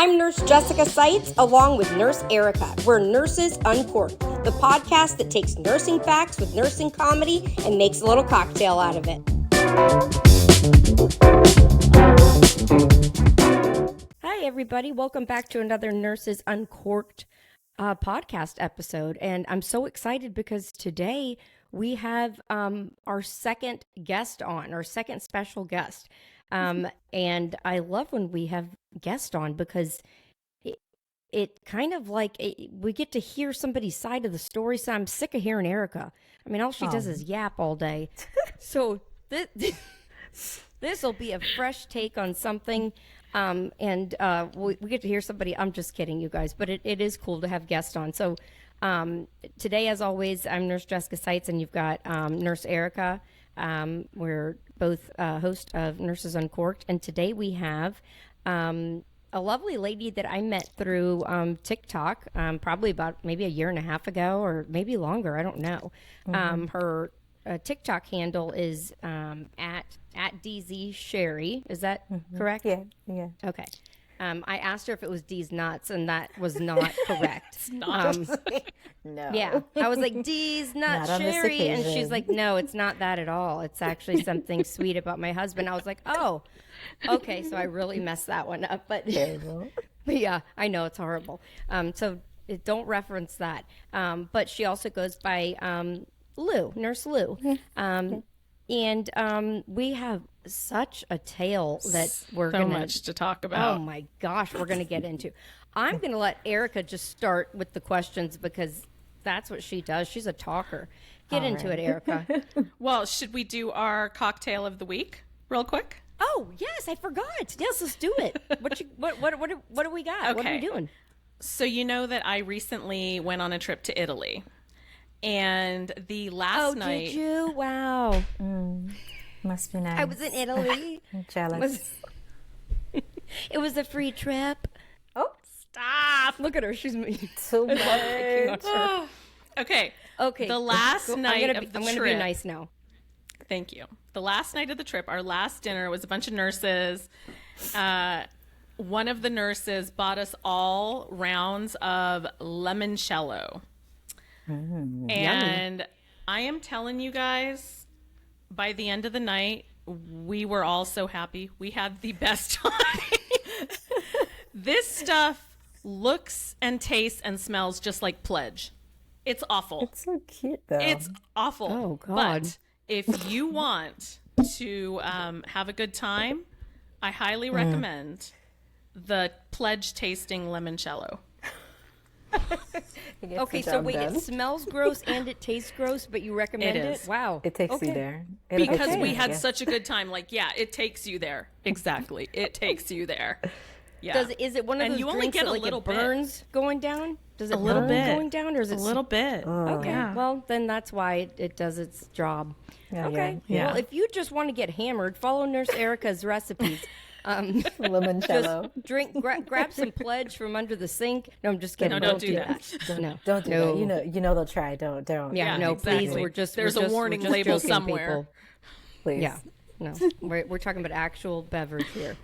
I'm Nurse Jessica Seitz, along with Nurse Erica. We're Nurses Uncorked, the podcast that takes nursing facts with nursing comedy and makes a little cocktail out of it. Hi, everybody. Welcome back to another Nurses Uncorked podcast episode. And I'm so excited because today we have our second guest on, our second special guest. And I love when we have guests on because it kind of like we get to hear somebody's side of the story. So I'm sick of hearing Erica. I mean, all she does is yap all day. So this will be a fresh take on something. And we get to hear somebody. I'm just kidding, you guys, but it is cool to have guests on. So today, as always, I'm Nurse Jessica Seitz, and you've got Nurse Erica. We're both hosts of Nurses Uncorked, and today we have a lovely lady that I met through TikTok, probably about maybe a year and a half ago, or maybe longer. I don't know. Mm-hmm. Her TikTok handle is at DZ Sherry. Is that correct? Yeah. Okay. I asked her if it was D's nuts, and that was not correct. It's not. No. Yeah. I was like, D's nuts, Sherry. And she's like, no, it's not that at all. It's actually something sweet about my husband. I was like, oh, okay. So I really messed that one up. But yeah, I know it's horrible. So don't reference that. But she also goes by Lou, Nurse Lou. And we have such a tale that we're so much to talk about. Oh my gosh, we're going to get into. I'm going to let Erica just start with the questions because that's what she does. She's a talker. Get into it, Erica. Well, should we do our cocktail of the week real quick? Oh yes, I forgot. Yes, let's do it. What do we got? Okay. What are we doing? So you know that I recently went on a trip to Italy, and the last night. Did you? Wow. Must be nice. I was in Italy. I'm jealous. It was a free trip. Oh, Stop! Look at her. She's so much. Okay. The last night of the trip. I'm going to be nice now. Thank you. The last night of the trip, our last dinner was a bunch of nurses. One of the nurses bought us all rounds of limoncello. And yummy. I am telling you guys, by the end of the night, we were all so happy. We had the best time. This stuff looks and tastes and smells just like Pledge. It's awful. It's so cute, though. It's awful. Oh, God. But if you want to have a good time, I highly recommend the Pledge tasting limoncello. Okay, so wait, it smells gross and it tastes gross, but you recommend it? Wow. It takes you there. Because we had such a good time. Like, yeah, it takes you there. Exactly. It takes you there. Yeah. Is it one of those you only drinks get that like it burns going down? Does it burn going down, or is it a little bit? Okay, Yeah. Well, then that's why it does its job. Okay. Yeah. Well, if you just want to get hammered, follow Nurse Erica's recipes. Limoncello. Just drink, grab some Pledge from under the sink. No, I'm just kidding. No, don't do that. Don't do that. You know they'll try. Don't. Yeah, no, exactly. Please. There's a warning label somewhere. People. Please. Yeah. No, we're talking about actual beverage here.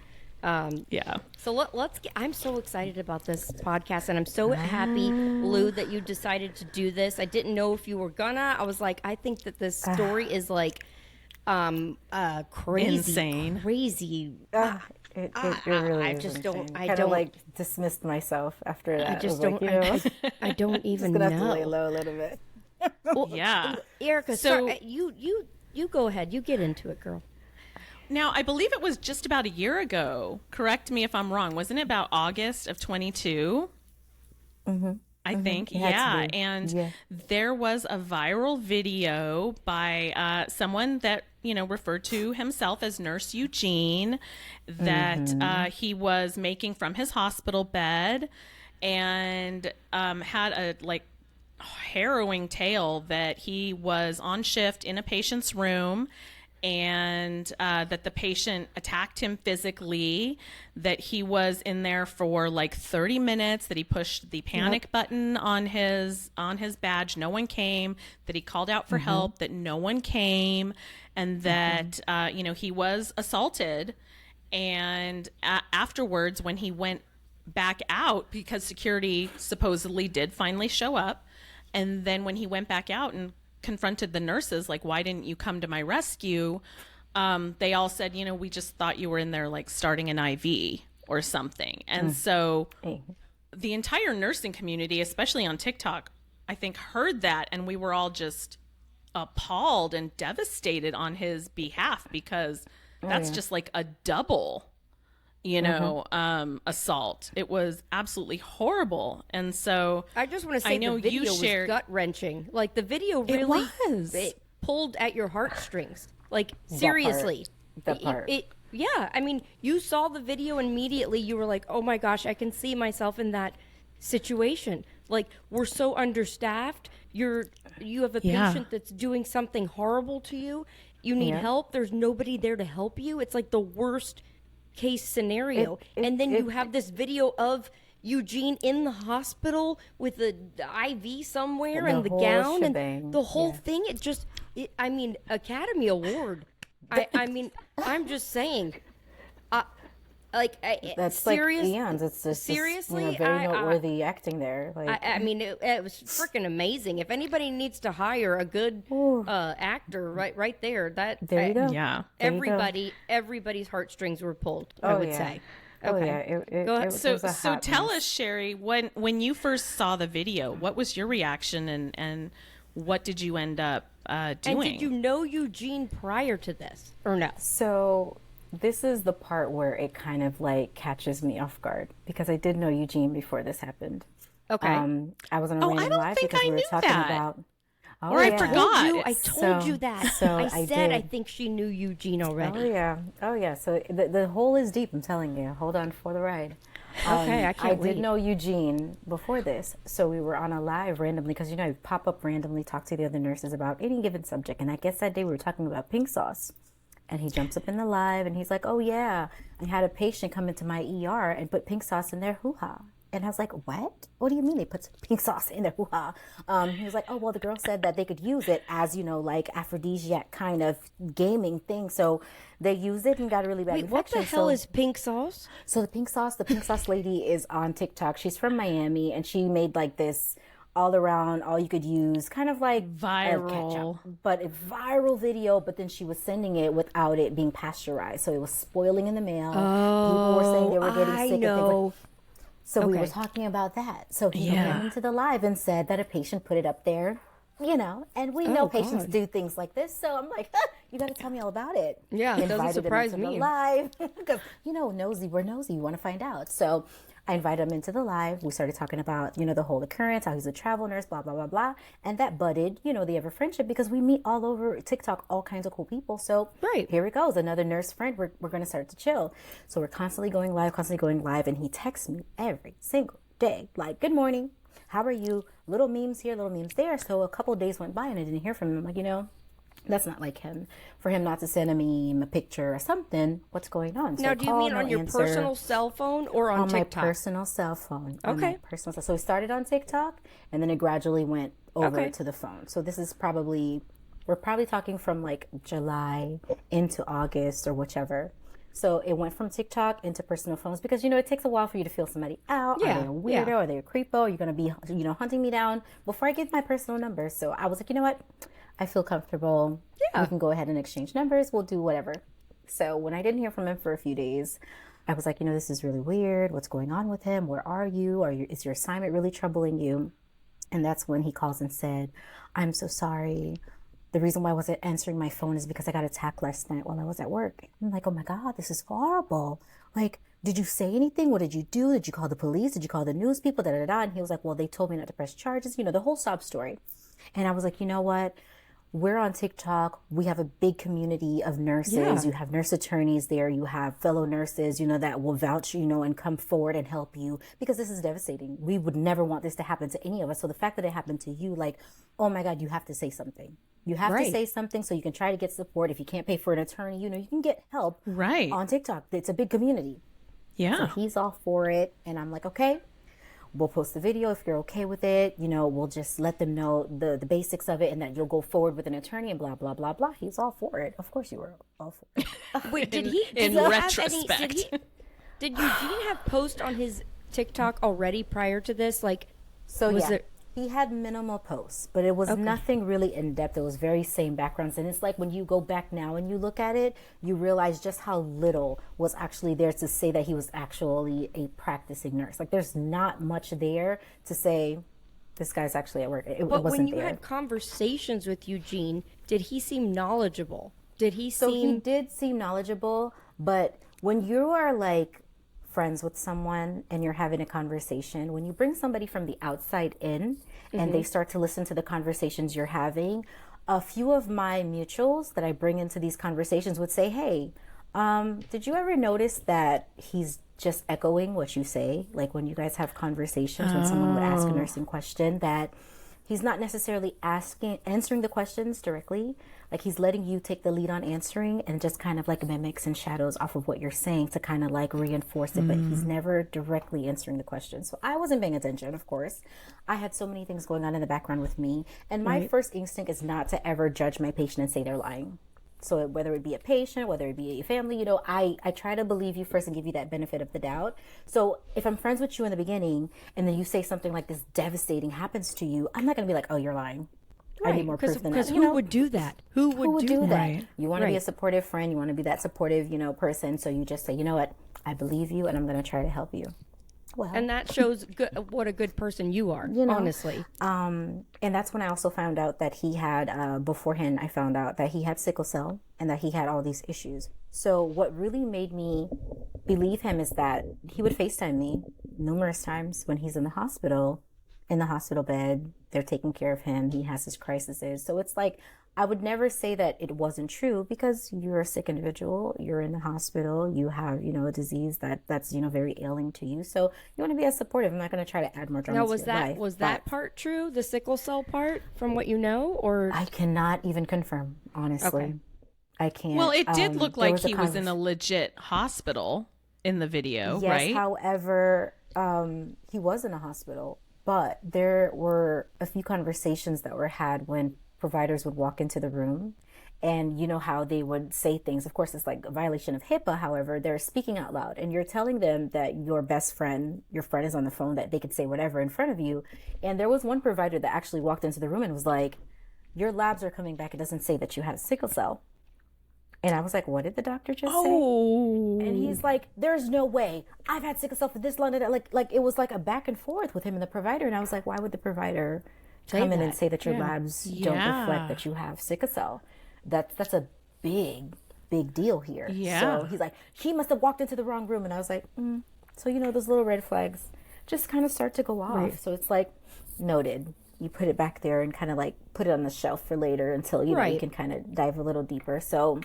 Yeah. So let's get. I'm so excited about this podcast, and I'm so happy, Lou, that you decided to do this. I didn't know if you were gonna. I was like, I think that this story is like, crazy, insane, crazy. It really I is just insane. don't. I kind don't of like dismissed myself after that. I just was don't. like, I don't even just gonna know. have to lay low a little bit. Well, Yeah. Erica. So- So you go ahead. You get into it, girl. Now, I believe it was just about a year ago. Correct me if I'm wrong. Wasn't it about August of 22? I think. Yeah. And there was a viral video by someone that, referred to himself as Nurse Eugene that he was making from his hospital bed and had a harrowing tale that he was on shift in a patient's room and that the patient attacked him physically, that he was in there for like 30 minutes, that he pushed the panic button on his badge. No one came, that he called out for help, that no one came, and that, he was assaulted. And afterwards, when he went back out because security supposedly did finally show up. And then when he went back out and confronted the nurses, like, why didn't you come to my rescue? They all said, we just thought you were in there like starting an IV or something. And so the entire nursing community, especially on TikTok, I think heard that, and we were all just appalled and devastated on his behalf, because that's just like a double, assault. It was absolutely horrible. And so I just want to say the video was gut wrenching. Like, the video really it pulled at your heartstrings. Like, seriously. That part. Yeah, I mean, you saw the video immediately. You were like, oh my gosh, I can see myself in that situation. Like, we're so understaffed. You have a patient that's doing something horrible to you. You need help. There's nobody there to help you. It's like the worst case scenario. And then you have this video of Eugene in the hospital with the IV somewhere and the gown and the whole thing. I mean, Academy Award. I mean, I'm just saying. That's serious, like eons. It's just seriously very noteworthy acting there. Like, I mean, it was freaking amazing. If anybody needs to hire a good actor, right there, there you go. Yeah, everybody's heartstrings were pulled. I would say. Okay. Go ahead. So tell us, Sherry, when you first saw the video, what was your reaction, and what did you end up doing? And did you know Eugene prior to this, or no? So this is the part where it kind of like catches me off guard, because I did know Eugene before this happened. Okay. I was on a random live because we were talking about. Or I forgot. I told you that. So I said I think she knew Eugene already. Oh yeah. So the hole is deep. I'm telling you. Hold on for the ride. Okay, I can't wait. did know Eugene before this, so we were on a live randomly, because I pop up randomly, talk to the other nurses about any given subject, and I guess that day we were talking about pink sauce. And he jumps up in the live and he's like, oh yeah, I had a patient come into my ER and put pink sauce in their hoo-ha. And I was like, what? What do you mean they put pink sauce in their hoo-ha? He was like, oh, well, the girl said that they could use it as, like aphrodisiac kind of gaming thing. So they used it and got a really bad infection. What the hell is pink sauce? So the pink sauce lady is on TikTok. She's from Miami, and she made like this all around, all you could use, kind of like viral, but a viral video. But then she was sending it without it being pasteurized, so it was spoiling in the mail. People were saying they were getting sick. Know. So we were talking about that. So he went into the live and said that a patient put it up there, and we know patients do things like this. So I'm like, you got to tell me all about it. Yeah, it doesn't surprise me. The live, because nosy, we're nosy, you want to find out. So I invited him into the live. We started talking about, the whole occurrence, how he's a travel nurse, blah, blah, blah, blah. And that budded, the ever friendship, because we meet all over TikTok, all kinds of cool people. So here it goes. Another nurse friend. We're going to start to chill. So we're constantly going live. And he texts me every single day, like, good morning. How are you? Little memes here, little memes there. So a couple of days went by and I didn't hear from him. I'm like, that's not like him. For him not to send a meme, a picture, or something, what's going on? So now, do you mean on your personal cell phone or on TikTok? On my personal cell phone. Okay. So we started on TikTok, and then it gradually went over to the phone. So this is we're probably talking from like July into August or whichever. So it went from TikTok into personal phones, because, it takes a while for you to feel somebody out. Yeah. Are they a weirdo? Are they a creepo? Are you going to be, hunting me down before I give my personal number? So I was like, you know what? I feel comfortable. Yeah. We can go ahead and exchange numbers. We'll do whatever. So when I didn't hear from him for a few days, I was like, this is really weird. What's going on with him? Where are you? Is your assignment really troubling you? And that's when he calls and said, I'm so sorry. The reason why I wasn't answering my phone is because I got attacked last night while I was at work. I'm like, oh my God, this is horrible. Like, did you say anything? What did you do? Did you call the police? Did you call the news people? Da, da, da. And he was like, well, they told me not to press charges. The whole sob story. And I was like, you know what? We're on TikTok. We have a big community of nurses. Yeah. You have nurse attorneys there. You have fellow nurses, that will vouch, and come forward and help you, because this is devastating. We would never want this to happen to any of us. So the fact that it happened to you, like, oh my God, you have to say something. You have to say something so you can try to get support. If you can't pay for an attorney, you can get help on TikTok. It's a big community. Yeah. So he's all for it. And I'm like, okay. We'll post the video if you're okay with it. We'll just let them know the basics of it, and that you'll go forward with an attorney and blah, blah, blah, blah. He's all for it. Of course you were all for it. Wait, did he? In retrospect. Did Eugene have post on his TikTok already prior to this? Like, so was yeah, there... he had minimal posts, but it was nothing really in depth. It was very same backgrounds. And it's like when you go back now and you look at it, you realize just how little was actually there to say that he was actually a practicing nurse. Like there's not much there to say this guy's actually at work. It But wasn't when you there. had conversations with Eugene, did he seem knowledgeable? Did he So seem... he did seem knowledgeable, but when you are like friends with someone and you're having a conversation, when you bring somebody from the outside in and they start to listen to the conversations you're having, a few of my mutuals that I bring into these conversations would say, hey, did you ever notice that he's just echoing what you say? Like when you guys have conversations, when someone would ask a nursing question, that he's not necessarily answering the questions directly. Like he's letting you take the lead on answering and just kind of like mimics and shadows off of what you're saying to kind of like reinforce it, but he's never directly answering the question. So I wasn't paying attention, of course. I had so many things going on in the background with me. And my first instinct is not to ever judge my patient and say they're lying. So whether it be a patient, whether it be a family, you know, I try to believe you first and give you that benefit of the doubt. So if I'm friends with you in the beginning and then you say something like this devastating happens to you, I'm not going to be like, oh, you're lying. Right, I need more proof than that. Because who would do that? Who would do that? Right. You want to be a supportive friend. You want to be that supportive, you know, person. So you just say, you know what? I believe you and I'm going to try to help you. Well, And that shows what a good person you are, you know, honestly. And that's when I also found out that he had, beforehand, I found out that he had sickle cell and that he had all these issues. So what really made me believe him is that he would FaceTime me numerous times when he's in the hospital bed. They're taking care of him. He has his crises. So it's like, I would never say that it wasn't true because you're a sick individual. You're in the hospital. You have, you know, a disease that's, you know, very ailing to you. So you want to be as supportive. I'm not going to try to add more drama to your life. Was that part true? The sickle cell part from what you know, or? I cannot even confirm, honestly. Okay. I can't. Well, it did look like he was in a conversation. legit hospital in the video, Yes, right? however, he was in a hospital, but there were a few conversations that were had when providers would walk into the room and you know how they would say things. Of course, it's like a violation of HIPAA. However, they're speaking out loud and you're telling them that your best friend, your friend is on the phone, that they could say whatever in front of you. And there was one provider that actually walked into the room and was like, your labs are coming back. It doesn't say that you had a sickle cell. And I was like, what did the doctor just say? And he's like, there's no way. I've had sickle cell for this long. Like it was like a back and forth with him and the provider. And I was like, why would the provider come in and say that your labs don't reflect that you have sickle cell? That's a big deal here. Yeah. So he's like, he must have walked into the wrong room. And I was like, so, you know, those little red flags just kind of start to go off. Right. So it's like, noted. You put it back there and kind of like put it on the shelf for later until, you know, you can kind of dive a little deeper. So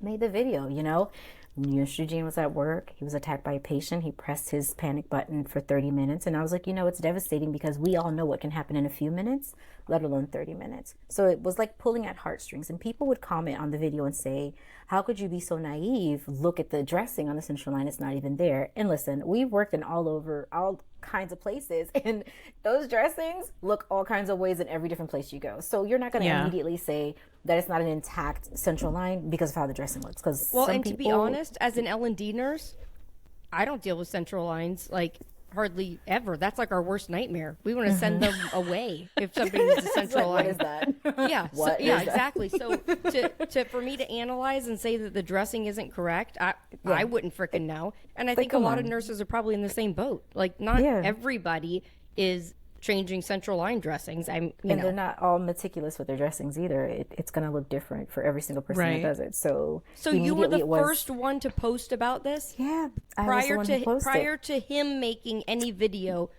made the video, you know. Eugene was at work. He was attacked by a patient. He pressed his panic button for 30 minutes. And I was like, you know, it's devastating because we all know what can happen in a few minutes, let alone 30 minutes. So it was like pulling at heartstrings. And people would comment on the video and say, how could you be so naive? Look at the dressing on the central line. It's not even there. And listen, we've worked in all kinds of places. And those dressings look all kinds of ways in every different place you go. So you're not going to immediately say that it's not an intact central line because of how the dressing looks. Because to be honest, as an L&D nurse, I don't deal with central lines like hardly ever. That's like our worst nightmare. We want to send them away if somebody needs a central line. What is that? Yeah, exactly. So for me to analyze and say that the dressing isn't correct, I wouldn't freaking know. And I think a lot of nurses are probably in the same boat. Like not everybody is changing central line dressings. And they're not all meticulous with their dressings either. It's going to look different for every single person that does it. So you were the first one to post about this? Yeah. Prior to him making any video,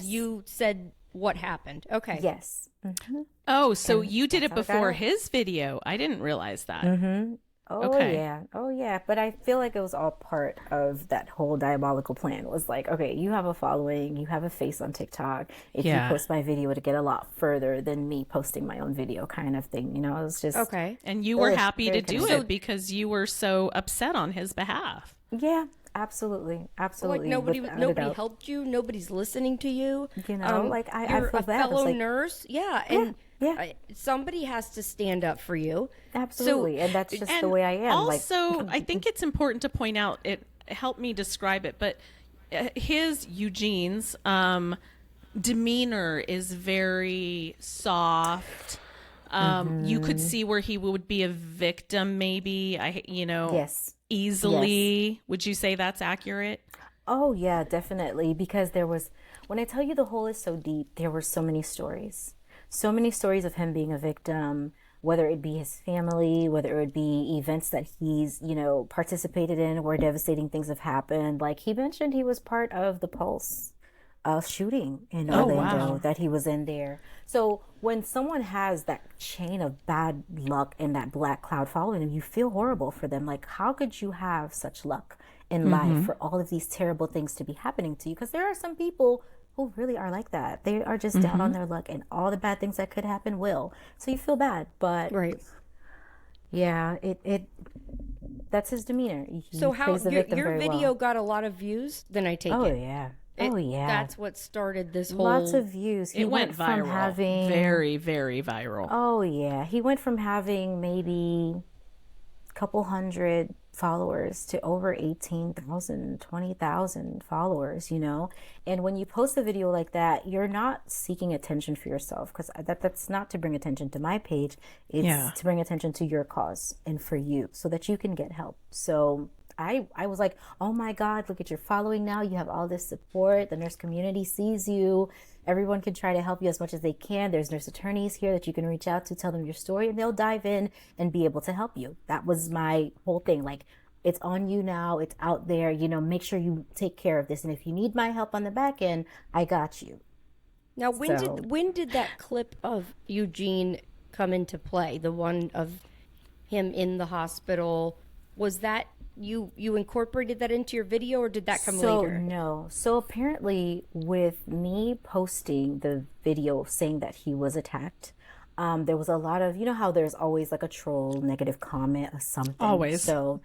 you said what happened. Okay. Yes. Mm-hmm. Oh, so you did it before his video. I didn't realize that. Mm-hmm. Oh, yeah. But I feel like it was all part of that whole diabolical plan. It was like, okay, you have a following, you have a face on TikTok. If you post my video, it'll get a lot further than me posting my own video kind of thing. You know, it was just... Okay. And you were happy to do it because you were so upset on his behalf. Yeah. Absolutely. Like nobody helped you. Nobody's listening to you. You know, like I you're feel a bad. fellow Like, nurse. Yeah. Somebody has to stand up for you. Absolutely. And that's just the way I am. Also, I think it's important to point out, it helped me describe it, but Eugene's demeanor is very soft. You could see where he would be a victim, maybe. Yes. Easily. Yes. Would you say that's accurate? Oh, yeah, definitely. Because when I tell you the hole is so deep, there were so many stories. So many stories of him being a victim, whether it be his family, whether it would be events that he's, participated in where devastating things have happened. Like he mentioned, he was part of the Pulse shooting in Orlando, wow. that he was in there. So when someone has that chain of bad luck and that black cloud following them, you feel horrible for them. Like, how could you have such luck in life for all of these terrible things to be happening to you? Because there are some people who really are like that. They are just down on their luck, and all the bad things that could happen will. So you feel bad, but Right. yeah, it that's his demeanor. He So how plays the victim your very video well. got a lot of views? Then I take Oh it. yeah. Oh yeah. That's what started this whole. Lots of views. He It went from viral. having Very, very viral. Oh yeah, he went from having maybe a couple hundred followers to over 18,000, 20,000 followers, And when you post a video like that, you're not seeking attention for yourself, because that's not to bring attention to my page. It's to bring attention to your cause and for you, so that you can get help. So I was like, oh my God, look at your following now. You have all this support. The nurse community sees you. Everyone can try to help you as much as they can. There's nurse attorneys here that you can reach out to, tell them your story, and they'll dive in and be able to help you. That was my whole thing. Like, it's on you now. It's out there. Make sure you take care of this. And if you need my help on the back end, I got you. Now, when did that clip of Eugene come into play? The one of him in the hospital, was that you incorporated that into your video, or did that come later? No. So apparently, with me posting the video saying that he was attacked, there was a lot of, how there's always like a troll negative comment or something. Always. So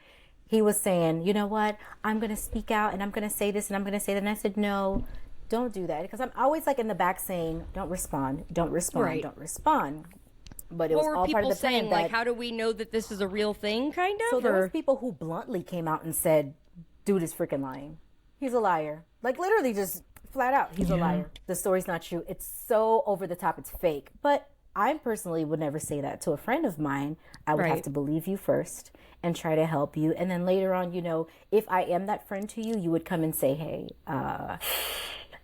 he was saying, you know what, I'm going to speak out and I'm going to say this and I'm going to say that. And I said, no, don't do that. Because I'm always like in the back saying, don't respond, don't respond, Right. don't respond. But it What was were all part of people the plan saying? that, Like, how do we know that this is a real thing, kind of? so there or? was people who bluntly came out and said, dude is freaking lying. He's a liar. Like literally just flat out, he's a liar. The story's not true. It's so over the top, it's fake. But I personally would never say that to a friend of mine. I would have Right. to believe you first and try to help you. And then later on, if I am that friend to you, you would come and say, hey,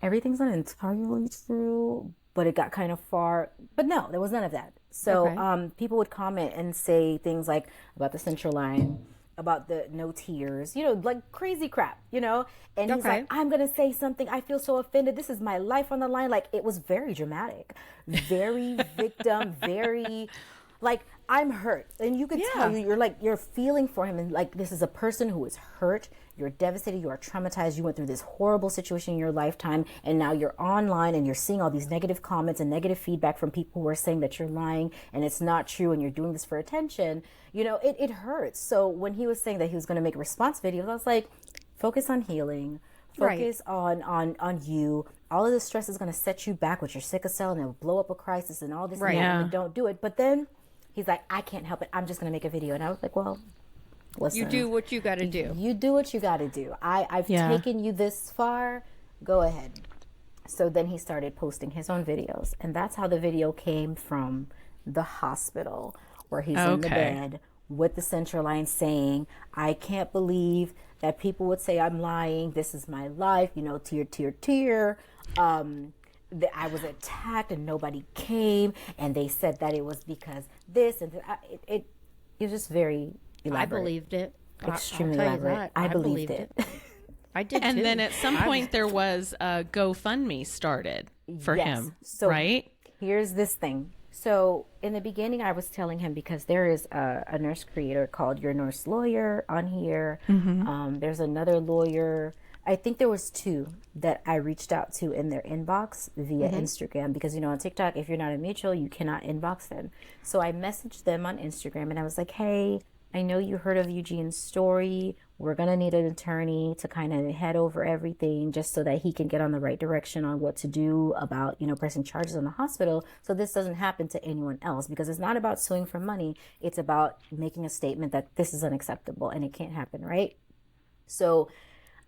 everything's not entirely true, but it got kind of far. But no, there was none of that. So Okay. people would comment and say things like about the central line, about the no tears, like crazy crap, And he's Okay. like, I'm going to say something. I feel so offended. This is my life on the line. Like, it was very dramatic, very victim, very like, I'm hurt. And you could tell you're feeling for him. And like, this is a person who is hurt. You're devastated. You are traumatized. You went through this horrible situation in your lifetime. And now you're online and you're seeing all these negative comments and negative feedback from people who are saying that you're lying and it's not true and you're doing this for attention. It hurts. So when he was saying that he was going to make response videos, I was like, focus on healing. Focus on you. All of this stress is going to set you back with your sickle cell and it'll blow up a crisis and all this. Right. And that, Yeah. and don't do it. But then he's like, I can't help it. I'm just going to make a video. And I was like, well, listen. You do what you got to do. You do what you got to do. I've taken you this far. Go ahead. So then he started posting his own videos. And that's how the video came from the hospital, where he's in the bed with the central line saying, I can't believe that people would say I'm lying. This is my life. Tear, tear, tear. That I was attacked and nobody came. And they said that it was because this and it was just very elaborate. I believed it. Extremely I'll tell you elaborate. that. I believed it. I did And too. then at some point there was a GoFundMe started for Yes. him, So right? Here's this thing. So in the beginning, I was telling him, because there is a nurse creator called Your Nurse Lawyer on here. There's another lawyer. I think there was two that I reached out to in their inbox via Instagram, because on TikTok, if you're not a mutual, you cannot inbox them. So I messaged them on Instagram and I was like, hey, I know you heard of Eugene's story. We're going to need an attorney to kind of head over everything just so that he can get on the right direction on what to do about, pressing charges on the hospital. So this doesn't happen to anyone else, because it's not about suing for money. It's about making a statement that this is unacceptable and it can't happen, right? So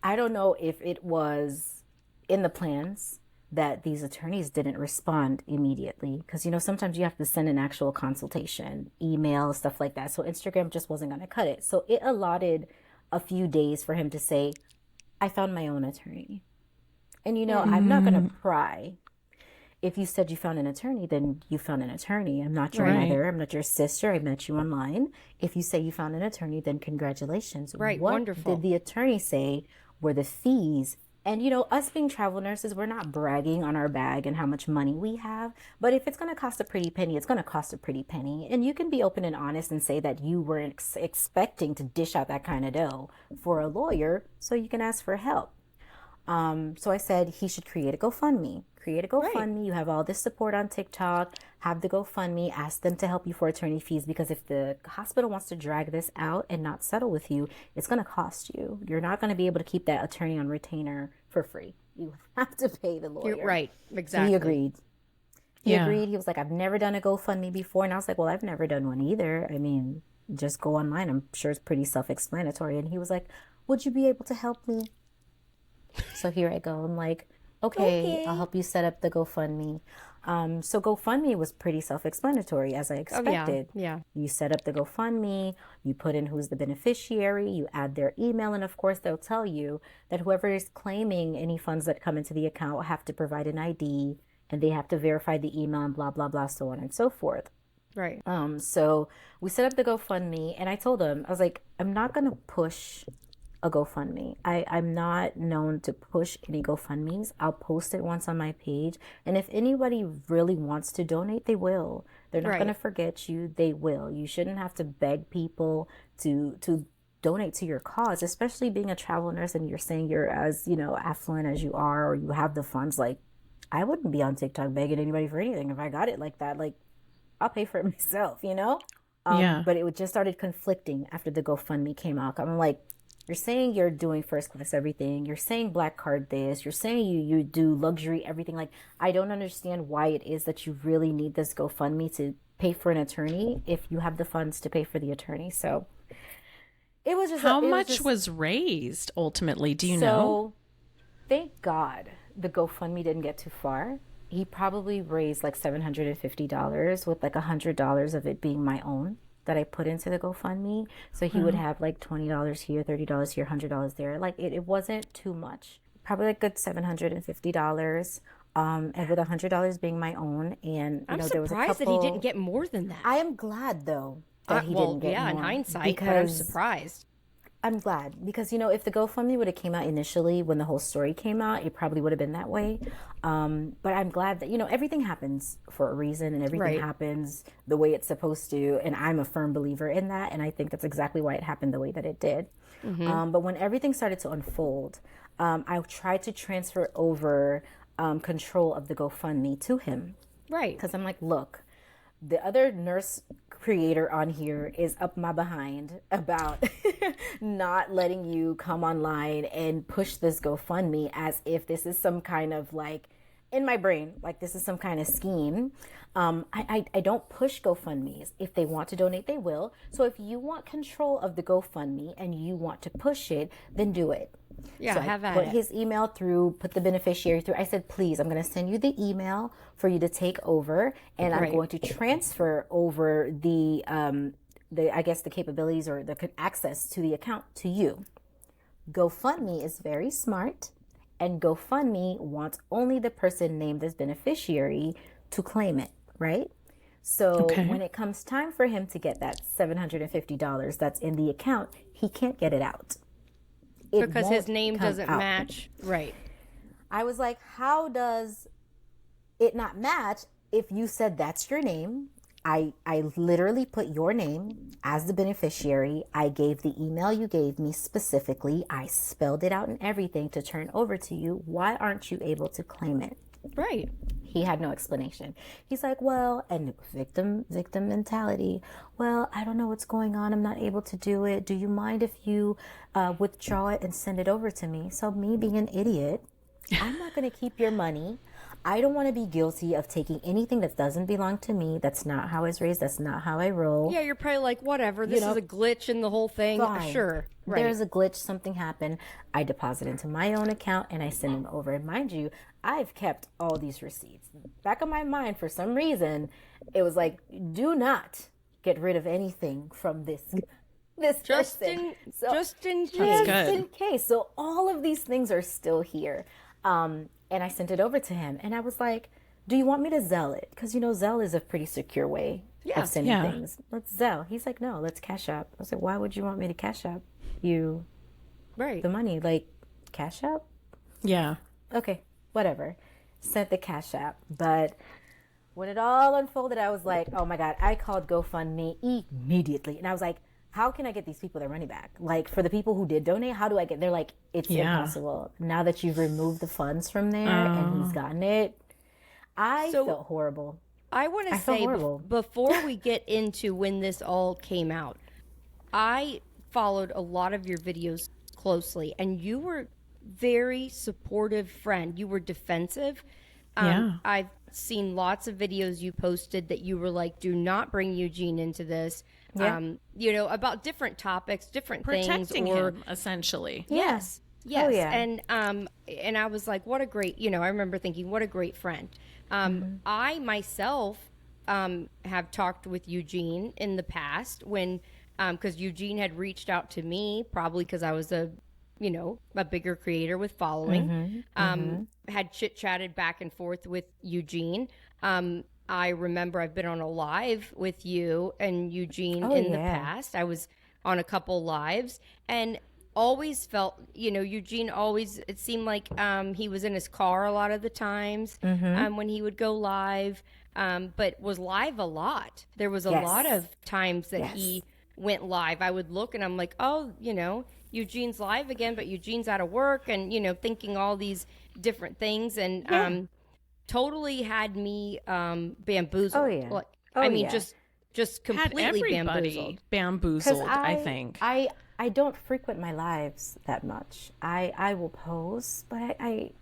I don't know if it was in the plans that these attorneys didn't respond immediately because sometimes you have to send an actual consultation, email, stuff like that. So Instagram just wasn't going to cut it. So it allotted a few days for him to say, I found my own attorney. And I'm not going to pry. If you said you found an attorney, then you found an attorney. I'm not your mother. I'm not your sister. I met you online. If you say you found an attorney, then congratulations. Right. What Wonderful. did the attorney say were the fees? And us being travel nurses, we're not bragging on our bag and how much money we have. But if it's going to cost a pretty penny, it's going to cost a pretty penny. And you can be open and honest and say that you weren't expecting to dish out that kind of dough for a lawyer, so you can ask for help. So I said he should create a GoFundMe. Create a GoFundMe. Right. You have all this support on TikTok. Have the GoFundMe. Ask them to help you for attorney fees, because if the hospital wants to drag this out and not settle with you, it's going to cost you. You're not going to be able to keep that attorney on retainer for free. You have to pay the lawyer. You're right. Exactly. So he agreed. He agreed. He was like, I've never done a GoFundMe before. And I was like, well, I've never done one either. I mean, just go online. I'm sure it's pretty self-explanatory. And he was like, would you be able to help me? So here I go. I'm like, okay, I'll help you set up the GoFundMe. So GoFundMe was pretty self-explanatory, as I expected. Oh, yeah. You set up the GoFundMe, you put in who's the beneficiary, you add their email, and of course they'll tell you that whoever is claiming any funds that come into the account will have to provide an ID, and they have to verify the email and blah, blah, blah, so on and so forth. Right. So we set up the GoFundMe, and I told him, I was like, I'm not going to push a GoFundMe. I'm not known to push any GoFundMes. I'll post it once on my page. And if anybody really wants to donate, they will. They're not going to forget you. They will. You shouldn't have to beg people to donate to your cause, especially being a travel nurse and you're saying you're as, affluent as you are, or you have the funds. Like, I wouldn't be on TikTok begging anybody for anything if I got it like that. Like, I'll pay for it myself, But it just started conflicting after the GoFundMe came out. I'm like, you're saying you're doing first class everything. You're saying black card this. You're saying you do luxury everything. Like, I don't understand why it is that you really need this GoFundMe to pay for an attorney if you have the funds to pay for the attorney. So it was just how much was raised ultimately? Do you know? So thank God the GoFundMe didn't get too far. He probably raised like $750 with like $100 of it being my own that I put into the GoFundMe. So he would have like $20 here, $30 here, $100 there. Like it wasn't too much. Probably like good $750. And with $100 being my own. And I'm there was a couple... surprised that he didn't get more than that. I am glad though that he didn't get more. In hindsight, but I'm surprised. I'm glad because, if the GoFundMe would have came out initially when the whole story came out, it probably would have been that way. But I'm glad that, everything happens for a reason and everything happens the way it's supposed to. And I'm a firm believer in that. And I think that's exactly why it happened the way that it did. Mm-hmm. But when everything started to unfold, I tried to transfer over control of the GoFundMe to him. Right. Because I'm like, look, the other nurse creator on here is up my behind about not letting you come online and push this GoFundMe as if this is some kind of like, in my brain, like this is some kind of scheme. I don't push GoFundMes. If they want to donate, they will. So if you want control of the GoFundMe and you want to push it, then do it. Yeah, so have I at put it. his email through, put the beneficiary through. I said, please, I'm going to send you the email for you to take over, and I'm going to transfer over the I guess the capabilities or the access to the account to you. GoFundMe is very smart, and GoFundMe wants only the person named as beneficiary to claim it, right? So when it comes time for him to get that $750 that's in the account, he can't get it out. Because his name doesn't match. Right. I was like, how does it not match if you said that's your name? I literally put your name as the beneficiary. I gave the email you gave me specifically. I spelled it out and everything to turn over to you. Why aren't you able to claim it? Right. He had no explanation. He's like, well, and victim mentality. Well, I don't know what's going on. I'm not able to do it. Do you mind if you withdraw it and send it over to me? So me being an idiot, I'm not going to keep your money. I don't want to be guilty of taking anything that doesn't belong to me. That's not how I was raised. That's not how I roll. Yeah, you're probably like, whatever. This is a glitch in the whole thing. Fine. Sure. Right. There's a glitch. Something happened. I deposit into my own account and I send them over. And mind you, I've kept all these receipts. Back of my mind, for some reason, it was like, do not get rid of anything from this just person. just in case. Just in case. So all of these things are still here. And I sent it over to him. And I was like, do you want me to Zelle it? Because, Zelle is a pretty secure way of sending things. Let's Zelle. He's like, no, let's Cash App. I was like, why would you want me to Cash App you the money? Like, Cash App? Yeah. Okay, whatever. Sent the Cash App. But when it all unfolded, I was like, oh my God, I called GoFundMe immediately. And I was like, how can I get these people their money back? Like, for the people who did donate, how do I get? They're like, it's impossible. Now that you've removed the funds from there and he's gotten it, I felt horrible. I want to say, before we get into when this all came out, I followed a lot of your videos closely, and you were very supportive friend. You were defensive. I've seen lots of videos you posted that you were like, do not bring Eugene into this. About different topics, different protecting things, him essentially. Yes. Oh, yeah. And I was like, what a great, I remember thinking, what a great friend. I myself have talked with Eugene in the past when, because Eugene had reached out to me, probably because I was a bigger creator with following, had chit-chatted back and forth with Eugene. I remember I've been on a live with you and Eugene in the past. I was on a couple lives and always felt, Eugene always, it seemed like he was in his car a lot of the times when he would go live, but was live a lot. There was a lot of times that he went live. I would look and I'm like, oh, Eugene's live again, but Eugene's out of work and, thinking all these different things and totally had me bamboozled. Oh, yeah. Like, just completely bamboozled, I think. I don't frequent my lives that much. I will pose, but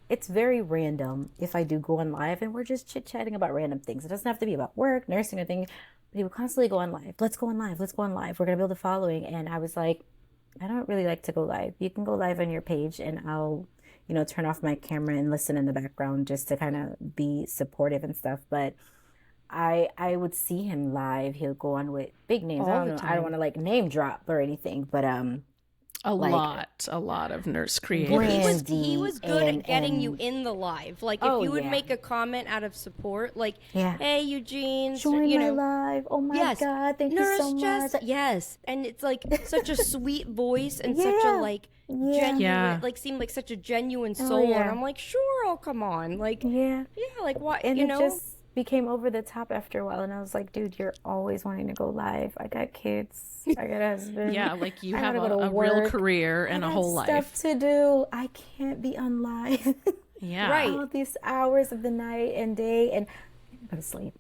it's very random if I do go on live and we're just chit-chatting about random things. It doesn't have to be about work, nursing, or things, but he will constantly go on live. Let's go on live. Let's go on live. We're going to build a following. And I was like, I don't really like to go live. You can go live on your page and I'll, turn off my camera and listen in the background just to kind of be supportive and stuff. But I would see him live. He'll go on with big names. I don't want to like name drop or anything, but a lot of nurse creators. He was good at getting you in the live. Like if you would make a comment out of support, like, "Hey Eugene, join my live. Oh my God, thank you so much." Yes, and it's like such a sweet voice and such a like genuine, like seemed like such a genuine soul. And I'm like, sure, I'll come on. Like, like what, and it just became over the top after a while, and I was like, dude, you're always wanting to go live. I got kids, I got a husband. Like you have a real career and a whole life. Stuff to do. I can't be on live. Right. All these hours of the night and day, and I go to sleep.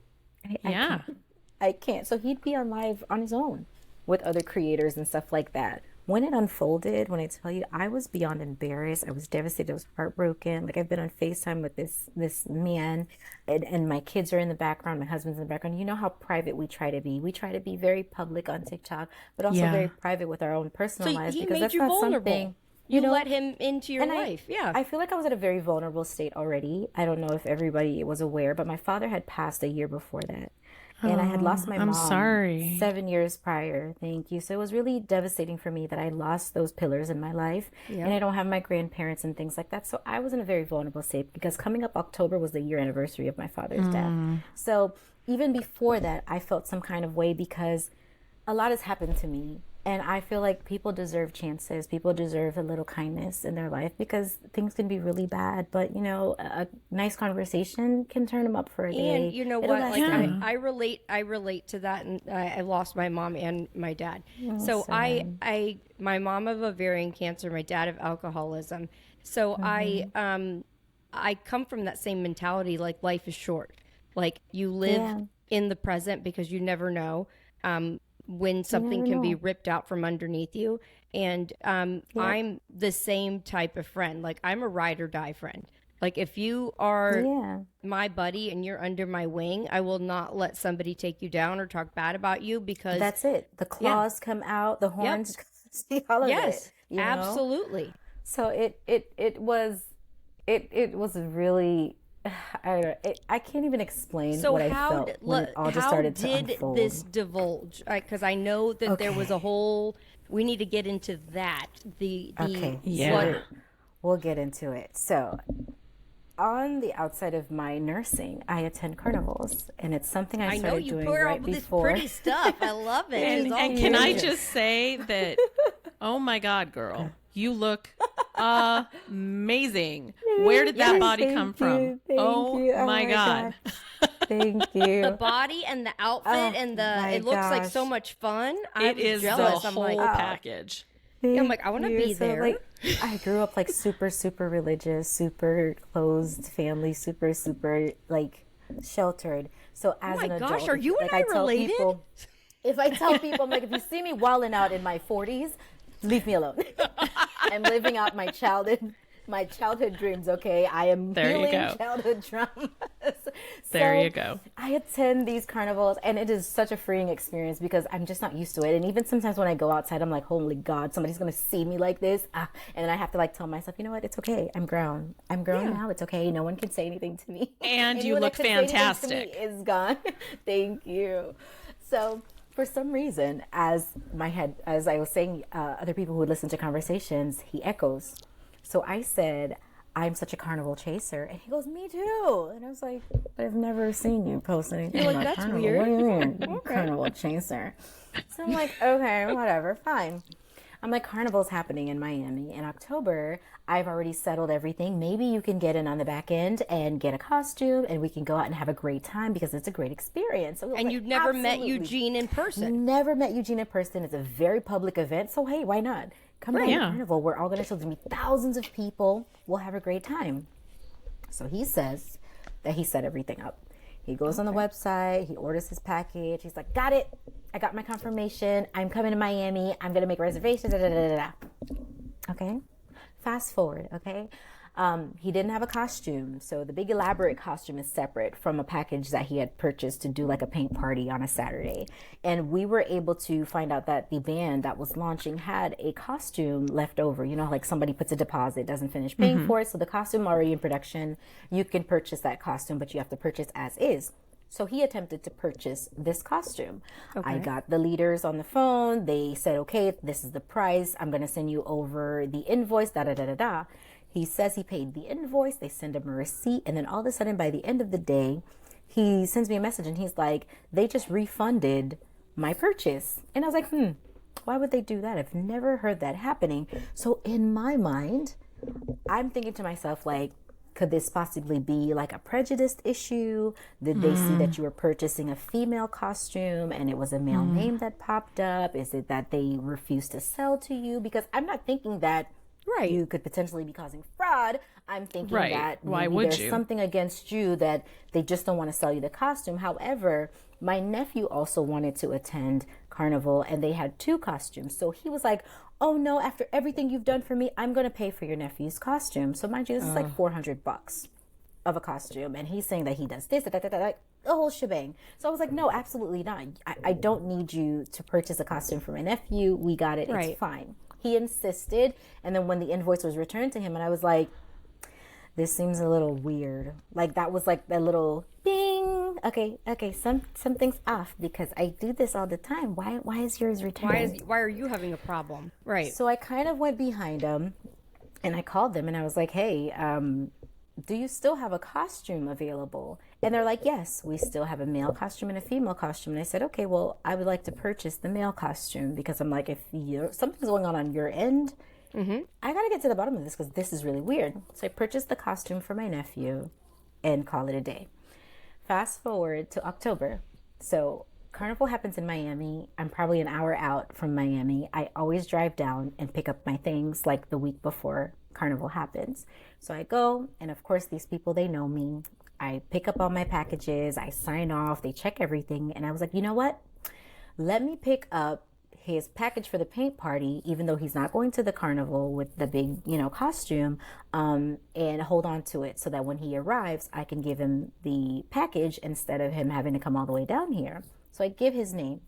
I can't. So he'd be on live on his own with other creators and stuff like that. When it unfolded, when I tell you, I was beyond embarrassed. I was devastated. I was heartbroken. Like I've been on FaceTime with this man, and my kids are in the background. My husband's in the background. You know how private we try to be. We try to be very public on TikTok, but also very private with our own personal lives. He because made that's you not vulnerable. Something you let him into your life. I feel like I was at a very vulnerable state already. I don't know if everybody was aware, but my father had passed a year before that. And I had lost my mom 7 years prior. Thank you. So it was really devastating for me that I lost those pillars in my life. And I don't have my grandparents and things like that. So I was in a very vulnerable state because coming up October was the year anniversary of my father's death. So even before that, I felt some kind of way because a lot has happened to me. And I feel like people deserve chances. People deserve a little kindness in their life because things can be really bad. But, a nice conversation can turn them up for a day. And you know what? Like I relate to that. And I lost my mom and my dad. So my mom of ovarian cancer, my dad of alcoholism. So I come from that same mentality. Like life is short. Like you live in the present because you never know. When something can be ripped out from underneath you. And I'm the same type of friend. Like I'm a ride or die friend. Like if you are my buddy and you're under my wing, I will not let somebody take you down or talk bad about you because that's it. The claws come out, the horns, see all of it. You know? Absolutely. So it was really I can't even explain what I felt when it all just started to unfold. How did this divulge? Because I know that there was a whole. We need to get into that. We'll get into it. So, on the outside of my nursing, I attend carnivals, and it's something I started doing right before. This pretty stuff. I love it. And can I just say that? Oh my God, girl, you look amazing. Where did that body come from? Oh my God. Thank you. The body and the outfit and it looks like so much fun. It is jealous. The whole package. I'm like, I want to be there. Like, I grew up like super religious, super closed family, super like sheltered. So as an adult, gosh, are you and I related? If I tell people, I'm like, if you see me wilding out in my 40s, leave me alone. I'm living out my childhood dreams, okay? I am healing childhood traumas. There you go. I attend these carnivals, and it is such a freeing experience because I'm just not used to it. And even sometimes when I go outside, I'm like, holy God, somebody's going to see me like this. And then I have to like tell myself, you know what? It's okay. I'm grown now. It's okay. No one can say anything to me. And you look fantastic. Is gone. Thank you. So for some reason, as I was saying, other people who would listen to conversations, he echoes. So I said, I'm such a carnival chaser. And he goes, me too. And I was like, but I've never seen you post anything about that's carnival. weird. What do you mean, carnival chaser? So I'm like, okay, whatever, fine. I'm like, carnival's happening in Miami in October. I've already settled everything. Maybe you can get in on the back end and get a costume and we can go out and have a great time because it's a great experience. So and you've never met Eugene in person. Never met Eugene in person. It's a very public event. So, hey, why not? Come down to Carnival. We're all going to meet thousands of people. We'll have a great time. So he says that he set everything up. He goes on the website. He orders his package. He's like, got it. I got my confirmation. I'm coming to Miami. I'm going to make reservations. Da, da, da, da, da. Okay. Fast forward. Okay. He didn't have a costume. So the big elaborate costume is separate from a package that he had purchased to do like a paint party on a Saturday. And we were able to find out that the band that was launching had a costume left over. You know, like somebody puts a deposit, doesn't finish paying for it. So the costume already in production, you can purchase that costume, but you have to purchase as is. So he attempted to purchase this costume. Okay. I got the leaders on the phone. They said, okay, this is the price. I'm going to send you over the invoice, da, da, da, da, da. He says he paid the invoice. They send him a receipt. And then all of a sudden, by the end of the day, he sends me a message and he's like, they just refunded my purchase. And I was like, why would they do that? I've never heard that happening. So in my mind, I'm thinking to myself, like, could this possibly be like a prejudiced issue? Did they see that you were purchasing a female costume and it was a male name that popped up? Is it that they refused to sell to you? Because I'm not thinking that you could potentially be causing fraud. I'm thinking that maybe there's something against you that they just don't want to sell you the costume. However, my nephew also wanted to attend Carnival and they had 2 costumes. So he was like, oh no, after everything you've done for me, I'm going to pay for your nephew's costume. So mind you, this is like $400 of a costume. And he's saying that he does this, the whole shebang. So I was like, no, absolutely not. I don't need you to purchase a costume for my nephew. We got it. It's fine. He insisted. And then when the invoice was returned to him, and I was like, this seems a little weird. Like that was like a little bing. Okay, something's off because I do this all the time. Why is yours returned? Why are you having a problem? Right. So I kind of went behind him and I called them and I was like, hey, do you still have a costume available? And they're like, yes, we still have a male costume and a female costume. And I said, okay, well, I would like to purchase the male costume because I'm like, if something's going on your end, I got to get to the bottom of this because this is really weird. So I purchased the costume for my nephew and call it a day. Fast forward to October. So Carnival happens in Miami. I'm probably an hour out from Miami. I always drive down and pick up my things like the week before Carnival happens. So I go, and of course, these people, they know me. I pick up all my packages. I sign off. They check everything. And I was like, you know what? Let me pick up his package for the paint party, even though he's not going to the carnival with the big, costume, and hold on to it so that when he arrives, I can give him the package instead of him having to come all the way down here. So I give his name.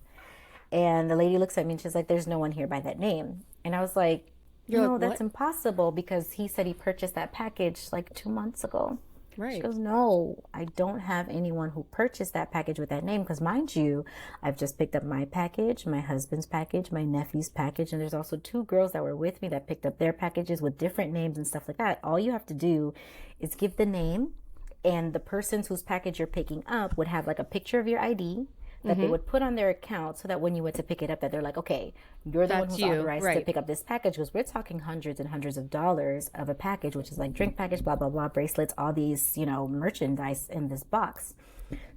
And the lady looks at me and she's like, there's no one here by that name. And I was like, no, that's impossible because he said he purchased that package like 2 months ago. Right. She goes, no, I don't have anyone who purchased that package with that name because, mind you, I've just picked up my package, my husband's package, my nephew's package, and there's also 2 girls that were with me that picked up their packages with different names and stuff like that. All you have to do is give the name, and the persons whose package you're picking up would have like a picture of your ID that they would put on their account so that when you went to pick it up that they're like, okay, you're the one who's authorized to pick up this package, because we're talking hundreds and hundreds of dollars of a package, which is like drink package, blah, blah, blah, bracelets, all these, merchandise in this box.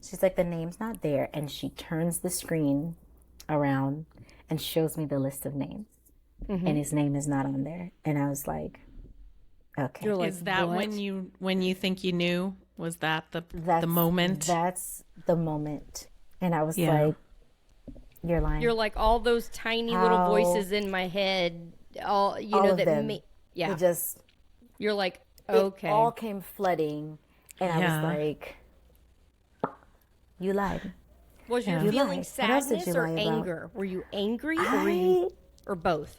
She's like, the name's not there. And she turns the screen around and shows me the list of names. And his name is not on there. And I was like, okay. Like, is that what? when you think you knew? Was that the moment? That's the moment. And I was like, you're lying. You're like all those tiny little voices in my head. All of them. Yeah. You're like, okay. It all came flooding. And I was like, you lied. Was you feeling sadness or anger? Were you angry or both?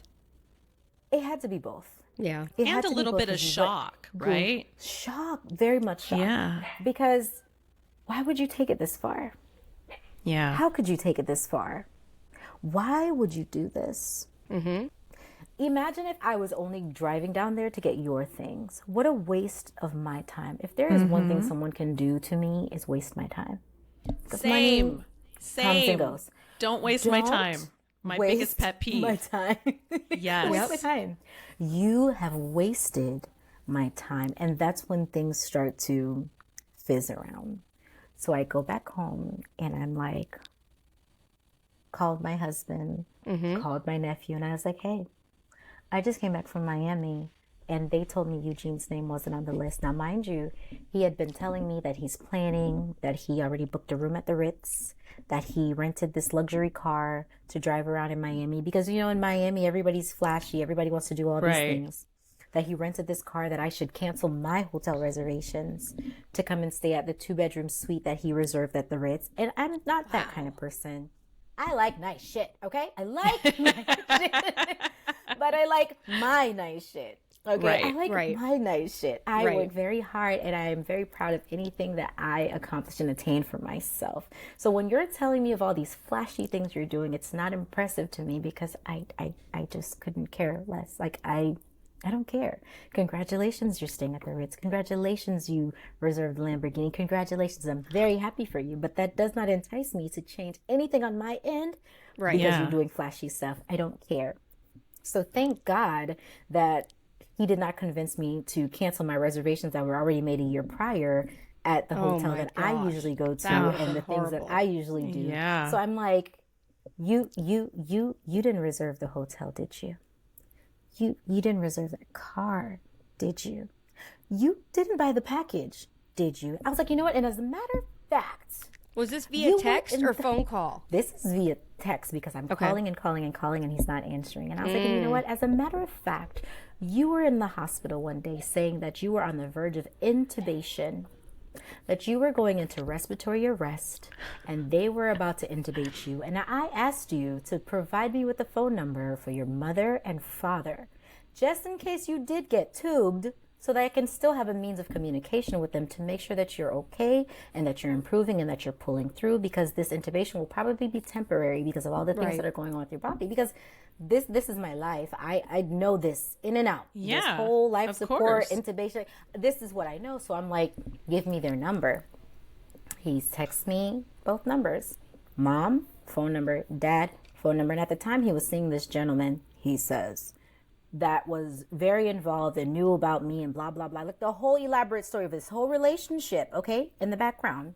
It had to be both. Yeah. And a little bit of shock, right? Shock. Very much shock. Yeah. Because why would you take it this far? Yeah. How could you take it this far? Why would you do this? Imagine if I was only driving down there to get your things. What a waste of my time. If there is one thing someone can do to me, is waste my time. Same. Comes and goes. Don't waste my time. My biggest pet peeve. My time. Yes. Waste my time. You have wasted my time. And that's when things start to fizz around. So I go back home and I'm like, called my husband, called my nephew, and I was like, hey, I just came back from Miami and they told me Eugene's name wasn't on the list. Now, mind you, he had been telling me that he's planning, that he already booked a room at the Ritz, that he rented this luxury car to drive around in Miami. Because, in Miami, everybody's flashy. Everybody wants to do all these things. That he rented this car, that I should cancel my hotel reservations to come and stay at the 2-bedroom suite that he reserved at the Ritz. And I'm not that kind of person. I like nice shit, okay? I like nice shit. But I like my nice shit, okay? I like my nice shit. I work very hard and I am very proud of anything that I accomplish and attain for myself. So when you're telling me of all these flashy things you're doing, it's not impressive to me because I just couldn't care less. Like, I don't care. Congratulations, you're staying at the Ritz. Congratulations, you reserved the Lamborghini. Congratulations, I'm very happy for you. But that does not entice me to change anything on my end because you're doing flashy stuff. I don't care. So thank God that he did not convince me to cancel my reservations that were already made a year prior at the hotel that I usually go to and the things that I usually do. Yeah. So I'm like, you didn't reserve the hotel, did you? You didn't reserve that car, did you? You didn't buy the package, did you? I was like, you know what? And as a matter of fact, was this via text or phone call? This is via text because I'm calling and calling and calling and he's not answering. And I was like, you know what? As a matter of fact, you were in the hospital one day saying that you were on the verge of intubation, that you were going into respiratory arrest and they were about to intubate you. And I asked you to provide me with the phone number for your mother and father, just in case you did get tubed, so that I can still have a means of communication with them to make sure that you're okay and that you're improving and that you're pulling through, because this intubation will probably be temporary because of all the things that are going on with your body. Because this is my life. I know this in and out. Yeah, this whole life support, course. intubation. This is what I know. So I'm like, give me their number. He texts me both numbers. Mom, phone number. Dad, phone number. And at the time he was seeing this gentleman, he says, that was very involved and knew about me and blah, blah, blah. Like the whole elaborate story of this whole relationship, okay, in the background,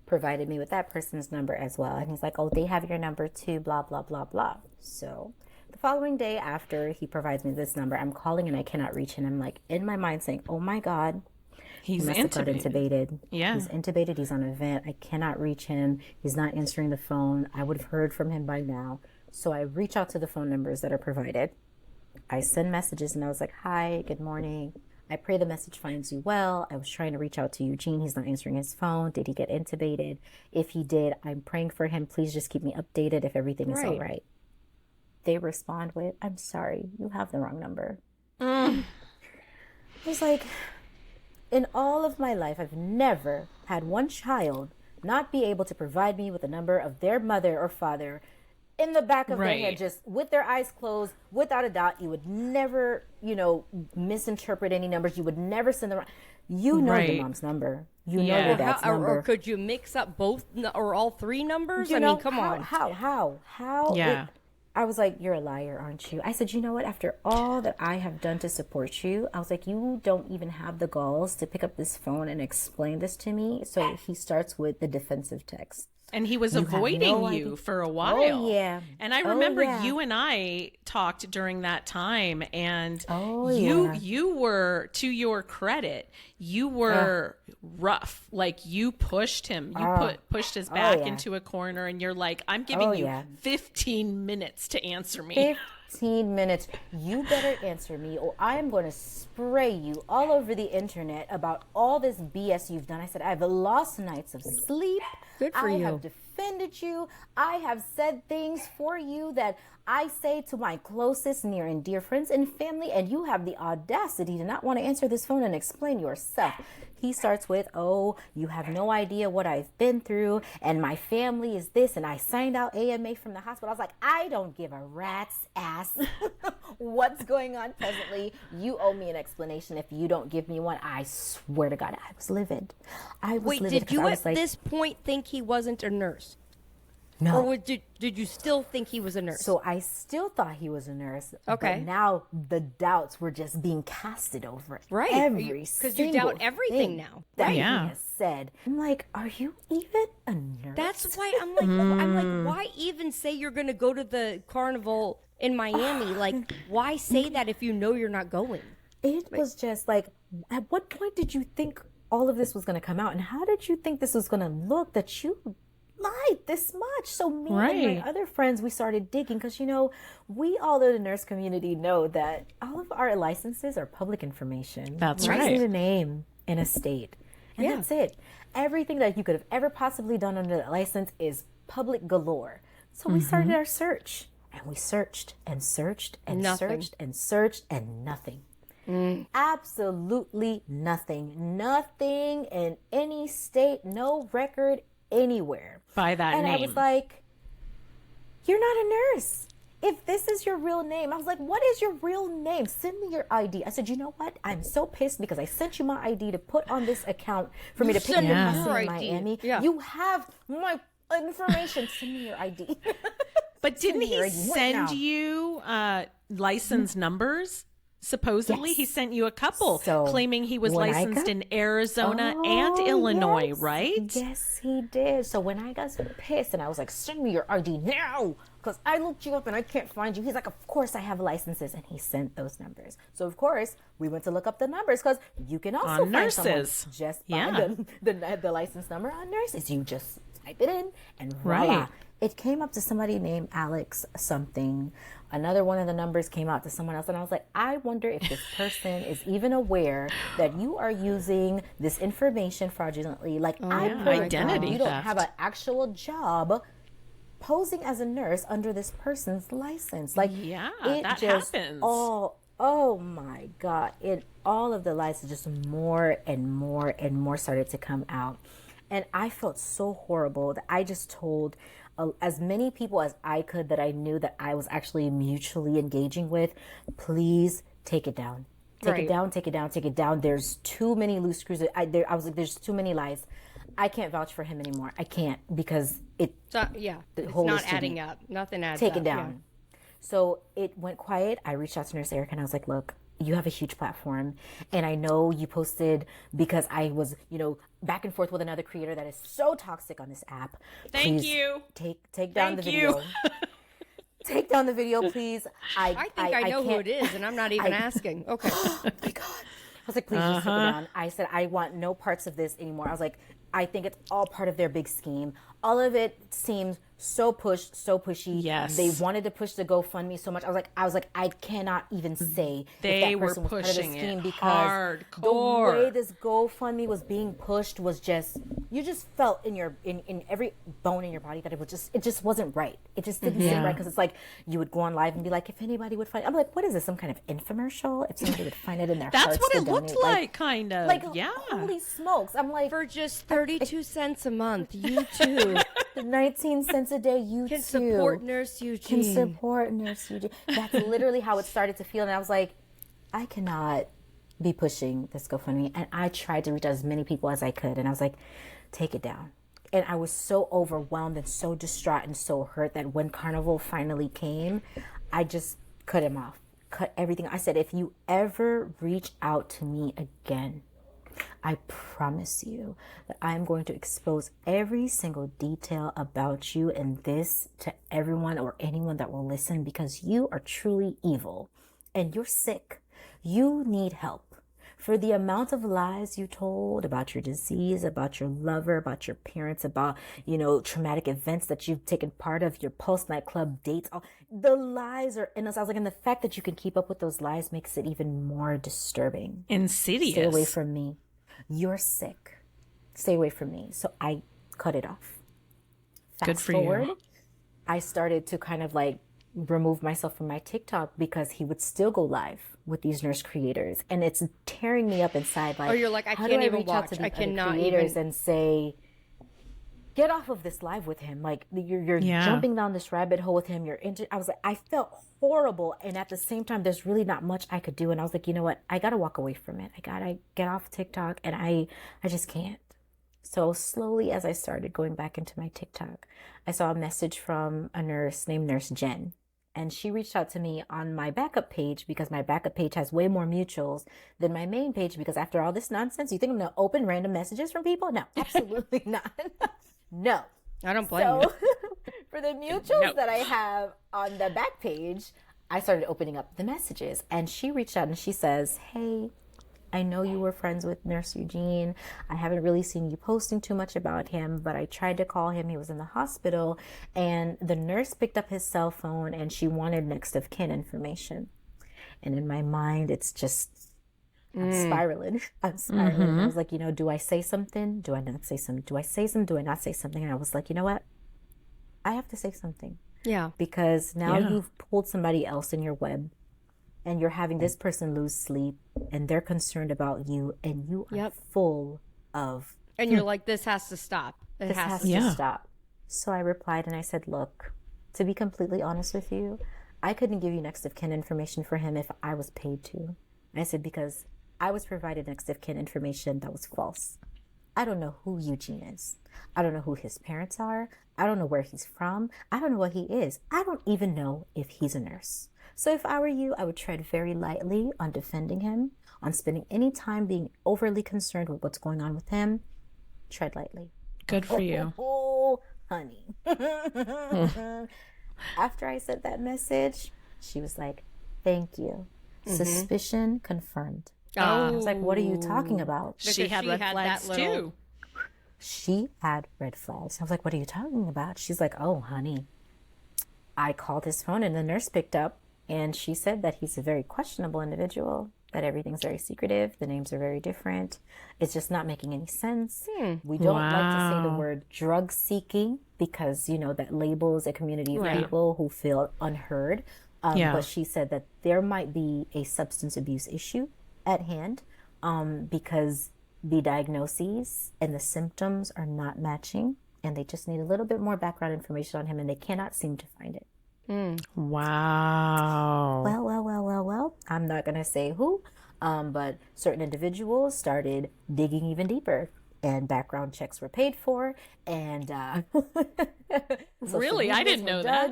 provided me with that person's number as well. And he's like, oh, they have your number too, blah, blah, blah, blah. So the following day after he provides me this number, I'm calling and I cannot reach him. I'm like in my mind saying, oh my God, he must have got intubated. Yeah. He's intubated. He's on a vent. I cannot reach him. He's not answering the phone. I would have heard from him by now. So I reach out to the phone numbers that are provided. I send messages and I was like, hi, good morning. I pray the message finds you well. I was trying to reach out to Eugene. He's not answering his phone. Did he get intubated? If he did, I'm praying for him. Please just keep me updated if everything is all right. They respond with, I'm sorry, you have the wrong number. I was like, in all of my life, I've never had one child not be able to provide me with a number of their mother or father in the back of their head, just with their eyes closed, without a doubt. You would never, misinterpret any numbers. You would never send the wrong. You know your mom's number. You know your dad's number. Or could you mix up both or all three numbers? Come on. How? Yeah. I was like, you're a liar, aren't you? I said, you know what? After all that I have done to support you, I was like, you don't even have the galls to pick up this phone and explain this to me. So he starts with the defensive text. And he was avoiding you for a while. Oh, yeah. And I remember you and I talked during that time, and you were, to your credit, you were rough. Like, you pushed him. You pushed his back into a corner, and you're like, I'm giving you 15 minutes to answer me. 15 minutes. You better answer me, or I am going to spray you all over the internet about all this BS you've done. I said, I've lost nights of sleep. Good for you. I have defended you. I have said things for you that I say to my closest, near and dear friends and family, and you have the audacity to not want to answer this phone and explain yourself. He starts with, oh, you have no idea what I've been through, and my family is this, and I signed out AMA from the hospital. I was like, I don't give a rat's ass what's going on presently. You owe me an explanation. If you don't give me one, I swear to God, I was livid. Wait, did you at this point think he wasn't a nurse? No. Or did you still think he was a nurse? So I still thought he was a nurse. Okay. But now the doubts were just being casted over it. Right. Because you doubt everything now. That he has said. I'm like, are you even a nurse? That's why I'm like, why even say you're going to go to the carnival in Miami? Like, why say that if you know you're not going? It was just like, at what point did you think all of this was going to come out? And how did you think this was going to look that you lied this much? So me and my other friends, we started digging because, we all in the nurse community know that all of our licenses are public information. That's right. right. Just need a name and a state. And that's it. Everything that you could have ever possibly done under that license is public galore. So we started our search, and we searched and searched and searched and searched, and nothing. Absolutely nothing. Nothing in any state, no record anywhere. By that and name. I was like, you're not a nurse. If this is your real name, I was like, what is your real name? Send me your ID. I said, you know what? I'm so pissed because I sent you my ID to put on this account for me to pick up in Miami. Yeah. You have my information. Send me your ID. But didn't he send you license numbers? Supposedly, he sent you a couple, claiming he was licensed in Arizona and Illinois, right? Yes, he did. So when I got so pissed and I was like, send me your ID now, because I looked you up and I can't find you. He's like, of course I have licenses. And he sent those numbers. So, of course, we went to look up the numbers because you can also find nurses just by the license number on nurses. You just type it in and voila. It came up to somebody named Alex something. Another one of the numbers came out to someone else. And I was like, I wonder if this person is even aware that you are using this information fraudulently. Like, identity you don't have an actual job posing as a nurse under this person's license. Like, that happens. Oh my God. All of the lies just more and more and more started to come out. And I felt so horrible that I just told as many people as I could that I knew that I was actually mutually engaging with, please take it down. Take it down, take it down, take it down. There's too many loose screws. I was like, there's too many lies. I can't vouch for him anymore. I can't because it's not adding up. Nothing adds up. Take it down. Yeah. So it went quiet. I reached out to Nurse Erica and I was like, look, you have a huge platform. And I know you posted because I was, back and forth with another creator that is so toxic on this app. Thank you. Take down the video. Take down the video, please. I think I know who it is, and I'm not even asking. Okay. Oh my God. I was like, please just take it down. I said, I want no parts of this anymore. I was like, I think it's all part of their big scheme. All of it seems so pushed, so pushy. Yes. They wanted to push the GoFundMe so much. I was like, I cannot even say They if that were person was part of the pushing scheme it because the hardcore. way this GoFundMe was being pushed was just, you just felt in your in every bone in your body that it just wasn't right. It just didn't seem right because it's like you would go on live and be like, if anybody would find, I'm like, what is this? Some kind of infomercial? If somebody would find it in their That's hearts what to it looked donate, like, kind of. like yeah. holy smokes! I'm like, For just 32 cents a month, you too 19 cents a day, you can too support Nurse Eugene. can support Nurse Eugene. That's literally how it started to feel. And I was like, I cannot be pushing this GoFundMe. And I tried to reach out as many people as I could. And I was like, take it down. And I was so overwhelmed and so distraught and so hurt that when Carnival finally came, I just cut him off, cut everything. I said, if you ever reach out to me again, I promise you that I'm going to expose every single detail about you and this to everyone or anyone that will listen because you are truly evil and you're sick. You need help. For the amount of lies you told about your disease, about your lover, about your parents, about, traumatic events that you've taken part of, your post nightclub dates, all the lies are in us. I was like, and the fact that you can keep up with those lies makes it even more disturbing. Insidious. Stay away from me. You're sick. Stay away from me. So I cut it off. Good for you. I started to kind of like remove myself from my TikTok because he would still go live with these nurse creators, and it's tearing me up inside. Like, you're like, I how can't do even reach out watch. to these I other cannot creators even and say, get off of this live with him. Like you're jumping down this rabbit hole with him. I was like, I felt horrible, and at the same time, there's really not much I could do. And I was like, you know what? I gotta walk away from it. I gotta get off TikTok, and I just can't. So slowly, as I started going back into my TikTok, I saw a message from a nurse named Nurse Jen. And she reached out to me on my backup page because my backup page has way more mutuals than my main page. Because after all this nonsense, you think I'm going to open random messages from people? No, absolutely not. No. I don't blame you. For the mutuals that I have on the back page, I started opening up the messages. And she reached out and she says, hey, I know you were friends with Nurse Eugene. I haven't really seen you posting too much about him, but I tried to call him. He was in the hospital, and the nurse picked up his cell phone, and she wanted next of kin information. And in my mind, it's just, I'm spiraling. I'm spiraling. And I was like, do I say something? Do I not say something? Do I say something? Do I not say something? And I was like, you know what? I have to say something. Yeah. Because now you've pulled somebody else in your web. And you're having this person lose sleep, and they're concerned about you, and you are full of... And you're like, this has to stop. This has to stop. So I replied, and I said, look, to be completely honest with you, I couldn't give you next of kin information for him if I was paid to. And I said, because I was provided next of kin information that was false. I don't know who Eugene is. I don't know who his parents are. I don't know where he's from. I don't know what he is. I don't even know if he's a nurse. So if I were you, I would tread very lightly on defending him, on spending any time being overly concerned with what's going on with him. Tread lightly. Good for you. Oh, honey. After I sent that message, she was like, thank you. Suspicion confirmed. I was like, what are you talking about? She had red flags too. She had red flags. I was like, what are you talking about? She's like, oh, honey. I called his phone and the nurse picked up. And she said that he's a very questionable individual, that everything's very secretive, the names are very different. It's just not making any sense. We don't like to say the word drug seeking because, that labels a community of people who feel unheard. But she said that there might be a substance abuse issue at hand because the diagnoses and the symptoms are not matching. And they just need a little bit more background information on him and they cannot seem to find it. Wow. Well. I'm not going to say who, but certain individuals started digging even deeper and background checks were paid for. And really? I didn't know that.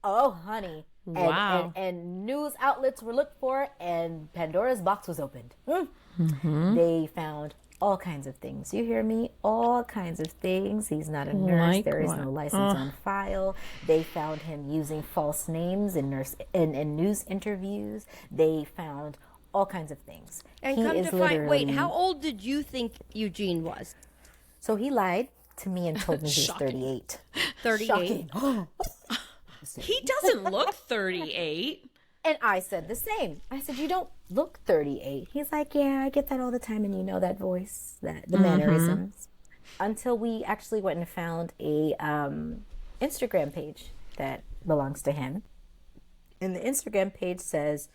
Oh, honey. Wow. And news outlets were looked for and Pandora's box was opened. They found all kinds of things. You hear me? All kinds of things. He's not a nurse. There is no license on file. They found him using false names in news interviews. They found all kinds of things. And come to find, wait, how old did you think Eugene was? So he lied to me and told me he was 38. 38. He doesn't look 38. And I said the same. I said, you don't look 38. He's like, yeah, I get that all the time. And you know that voice, the mannerisms. Until we actually went and found a Instagram page that belongs to him. And the Instagram page says,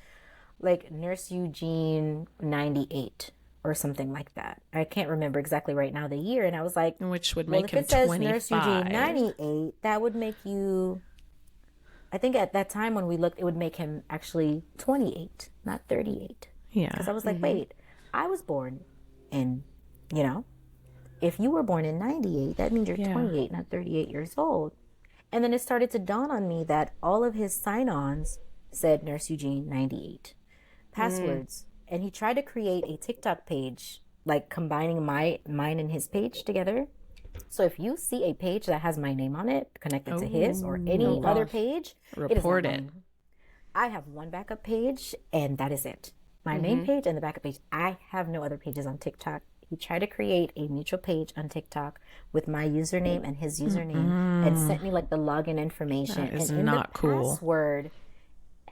like, Nurse Eugene 98 or something like that. I can't remember exactly right now the year. And I was like, which would well, make if him it says 25. Nurse Eugene 98, that would make you... I think at that time when we looked, it would make him actually 28, not 38. Yeah. Because I was like, wait, I was born in, if you were born in 98, that means you're 28, not 38 years old. And then it started to dawn on me that all of his sign-ons said Nurse Eugene 98. Passwords. And he tried to create a TikTok page, like combining mine and his page together. So if you see a page that has my name on it, connected to his or any other page, report it. It. I have one backup page, and that is it. My main page and the backup page. I have no other pages on TikTok. He tried to create a mutual page on TikTok with my username and his username, and sent me like the login information. That is and in not the cool. Password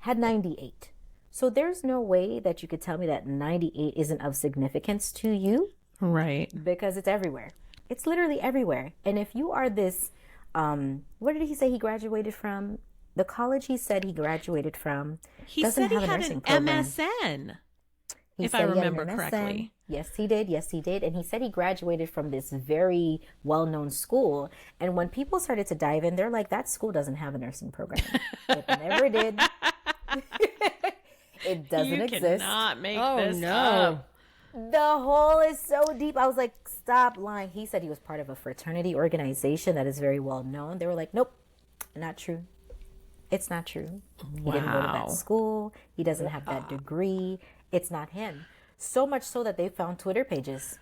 had 98. So there's no way that you could tell me that 98 isn't of significance to you. Right. Because it's everywhere. It's literally everywhere. And if you are this, what did he say he graduated from? The college he said he graduated from He doesn't said he have a had nursing an program. MSN, He if I said he had an remember MSN. correctly. Yes, he did. Yes, he did. And he said he graduated from this very well-known school. And when people started to dive in, they're like, that school doesn't have a nursing program. It never did. It doesn't exist. You cannot make this up. The hole is so deep. I was like, stop lying. He said he was part of a fraternity organization that is very well known. They were like, nope, not true. It's not true. He didn't go to that school. He doesn't have that degree. It's not him. So much so that they found Twitter pages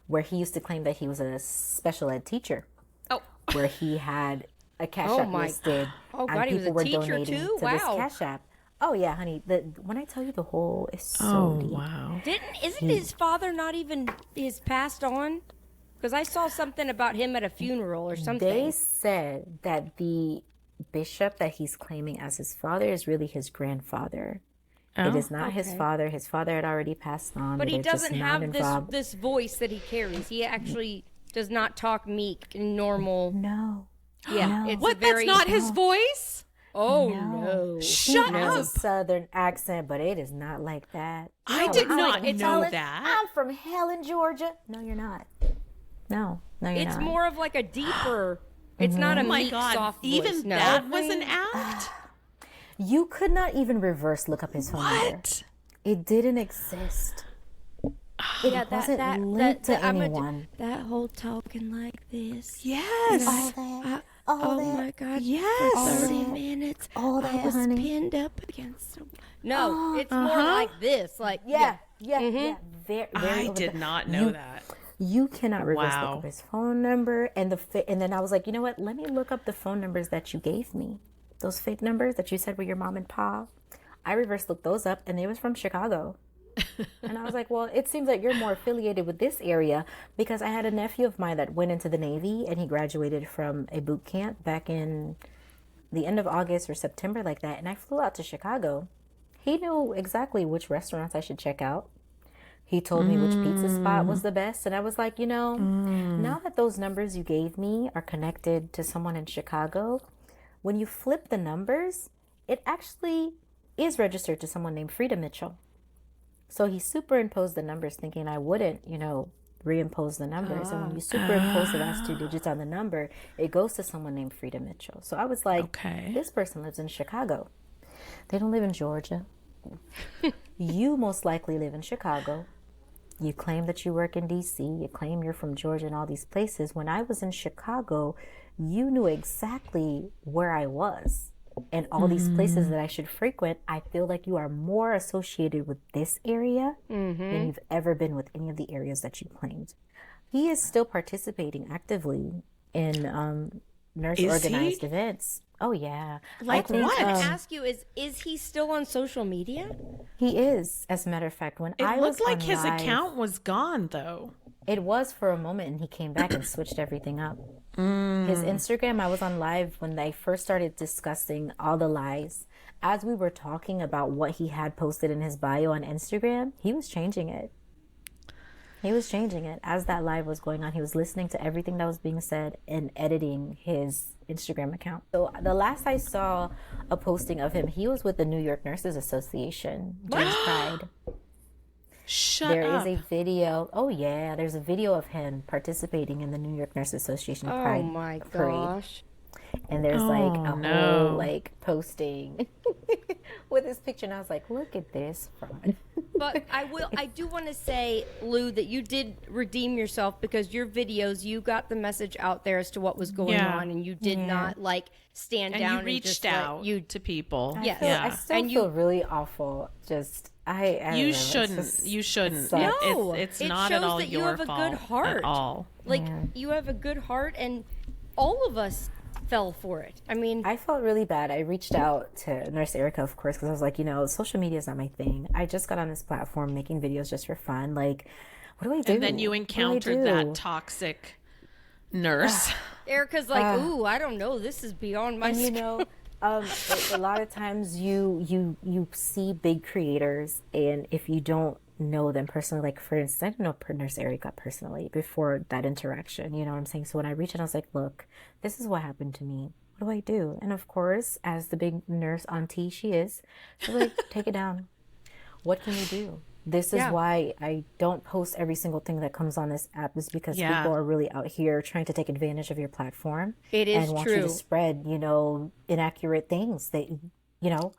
where he used to claim that he was a special ed teacher. Oh. Where he had a Cash App listed. Oh, God, he was a teacher too? to Wow. this Cash App. Oh yeah, honey. When I tell you the hole is so deep. Wow. Isn't his father not even passed on? Because I saw something about him at a funeral or something. They said that the bishop that he's claiming as his father is really his grandfather. It is not his father. His father had already passed on. But he they're just doesn't not have involved. this voice that he carries. He actually does not talk meek and normal. No. Yeah. No. It's What? very, That's not his voice? Oh, no. Shut He has up. a southern accent, but it is not like that. I No, did I'm not like, know Helen, that. I'm from Helen, Georgia. No, you're not. No, you're It's not. more of like a deeper. It's not a Oh my meek, God. soft voice. Even No. that was an act? You could not even reverse look up his phone number. What? It didn't exist. It wasn't linked to anyone. That whole talking like this. Yes. Oh my God. Yes. For 30 minutes. all I that, was honey. pinned up against some. No, it's more like this. Like, Yeah. Very, I over did the- not know that. You cannot reverse Wow. look up his phone number and and then I was like, you know what? Let me look up the phone numbers that you gave me. Those fake numbers that you said were your mom and pa. I reverse looked those up and they was from Chicago. And I was like, well, it seems like you're more affiliated with this area because I had a nephew of mine that went into the Navy and he graduated from a boot camp back in the end of August or September like that. And I flew out to Chicago. He knew exactly which restaurants I should check out. He told me which pizza spot was the best. And I was like, now that those numbers you gave me are connected to someone in Chicago, when you flip the numbers, it actually is registered to someone named Frida Mitchell. So he superimposed the numbers thinking I wouldn't, reimpose the numbers. And when you superimpose the last two digits on the number, it goes to someone named Frida Mitchell. So I was like, Okay. this person lives in Chicago. They don't live in Georgia. You most likely live in Chicago. You claim that you work in D.C. You claim you're from Georgia and all these places. When I was in Chicago, you knew exactly where I was and all these places that I should frequent. I feel like you are more associated with this area than you've ever been with any of the areas that you claimed. He is still participating actively in nurse organized events. Oh yeah. Like I think, what? I was gonna ask you is he still on social media? He is, as a matter of fact. When It I looked was like on his live, account was gone, though. It was for a moment, and he came back and switched everything up. His Instagram, I was on live when they first started discussing all the lies. As we were talking about what he had posted in his bio on Instagram, he was changing it. He was changing it. As that live was going on, he was listening to everything that was being said and editing his Instagram account. So the last I saw a posting of him, he was with the New York Nurses Association, James Pride. Shut There up. is a video. Oh yeah, there's a video of him participating in the New York Nurses Association Pride Oh my parade. gosh. And there's like a no. whole like posting with his picture, and I was like, look at this fraud. But I do want to say, Lou, that you did redeem yourself, because your videos, you got the message out there as to what was going Yeah. on, and you did not like stand And down you reached and just out you to people. Yes. I still And feel really awful. Just I don't You know, it's shouldn't. just- You shouldn't. sucks. No, It's it not shows at all that you your have a fault good heart. at all. like you have a good heart, and all of us fell for it. I mean, I felt really bad. I reached out to Nurse Erica, of course, because I was like, social media is not my thing. I just got on this platform making videos just for fun. Like, what do I do? And then you What do I encountered do? that toxic nurse. Erica's like, ooh, I don't know, this is beyond my And skill. a lot of times you see big creators, and if you don't know them personally, like for instance, I didn't know Nurse Erica personally before that interaction, you know what I'm saying? So when I reached out, I was like, look, this is what happened to me. What do I do? And of course, as the big nurse auntie she is, she's like, take it down. What can you do? This is why I don't post every single thing that comes on this app, is because people are really out here trying to take advantage of your platform. It is and want you true. to spread, inaccurate things that,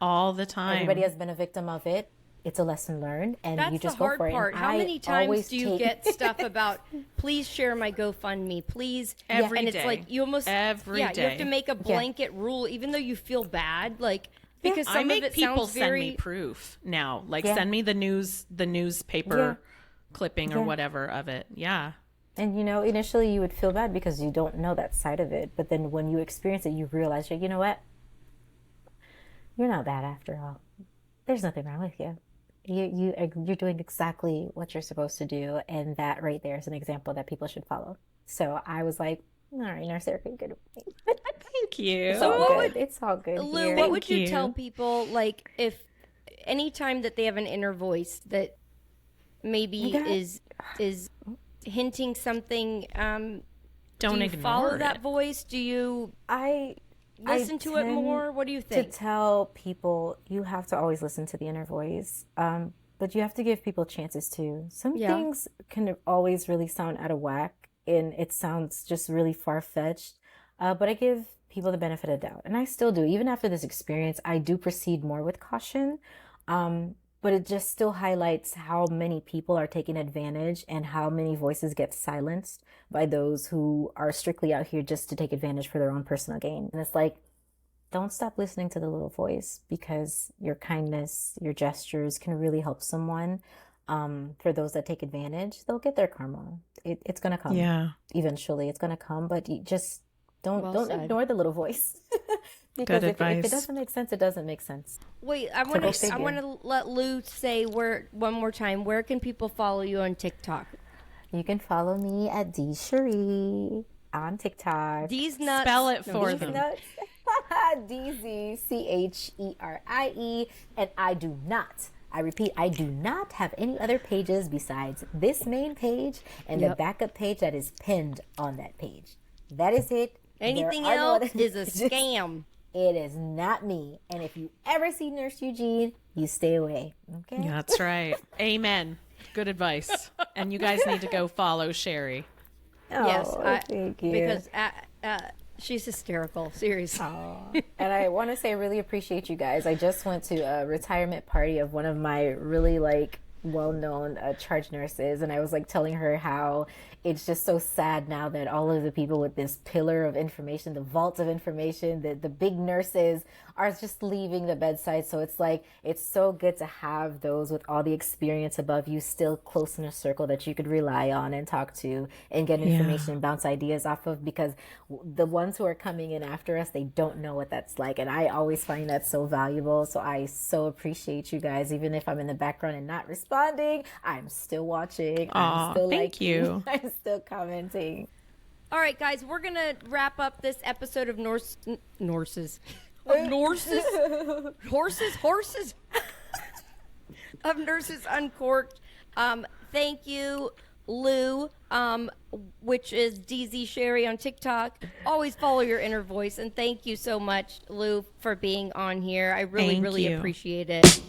All the time. everybody has been a victim of it. It's a lesson learned, and That's you just the hard go for part. it. And How I many times always do you take- get stuff about, please share my GoFundMe, please? Every and it's day. like you almost Every you have day. to make a blanket rule, even though you feel bad, like because some I make of it people sounds send very. me proof now. Like Yeah. send me the newspaper clipping or Yeah. whatever of it. Yeah. And initially you would feel bad because you don't know that side of it, but then when you experience it, you realize, you know what? You're not bad after all. There's nothing wrong with you. You're doing exactly what you're supposed to do, and that right there is an example that people should follow. So I was like, all right, Nurse Erica, good. Thank you. It's all good. It's all good. Lou, here. what would you you. tell people, like, if anytime that they have an inner voice that maybe got- is hinting something, Don't do you ignore follow it. that voice? Do you I listen to it tend more? What do you to think? tell people you have to always listen to the inner voice, but you have to give people chances too. Some Yeah. things can always really sound out of whack, and it sounds just really far-fetched, but I give people the benefit of the doubt, and I still do. Even after this experience, I do proceed more with caution, but it just still highlights how many people are taking advantage and how many voices get silenced by those who are strictly out here just to take advantage for their own personal gain. And it's like, don't stop listening to the little voice, because your kindness, your gestures can really help someone. For those that take advantage, they'll get their karma. It's gonna come. Yeah. Eventually, it's gonna come. But you just don't Well said. ignore the little voice. Because if advice. it doesn't make sense, it doesn't make sense. Wait, I go want to. I figure. want to let Lou say where one more time. Where can people follow you on TikTok? You can follow me at DCherie on TikTok. These nuts. Spell it No, for just them. kidding. DZCHERIE. And I repeat, I do not have any other pages besides this main page and the Yep. backup page that is pinned on that page. That is it. Anything There are no else other- is a scam. It is not me. And if you ever see Nurse Eugene, you stay away. Okay? That's right. Amen. Good advice. And you guys need to go follow Sherry. Yes, thank you. because she's hysterical. Seriously. And I want to say I really appreciate you guys. I just went to a retirement party of one of my really well-known charge nurses, and I was telling her how it's just so sad now that all of the people with this pillar of information, the vault of information, the big nurses are just leaving the bedside. So it's so good to have those with all the experience above you still close in a circle that you could rely on and talk to and get information and bounce ideas off of, because the ones who are coming in after us, they don't know what that's like. And I always find that so valuable. So I so appreciate you guys, even if I'm in the background and not responding. responding. I'm still watching. Aw, I'm still thank liking. you. I'm still commenting. All right, guys, we're going to wrap up this episode of Norses. Of Norses? Horses? Of Nurses Uncorked. Thank you, Lou, which is DZ Sherry on TikTok. Always follow your inner voice. And thank you so much, Lou, for being on here. I really, Thank really you. appreciate it.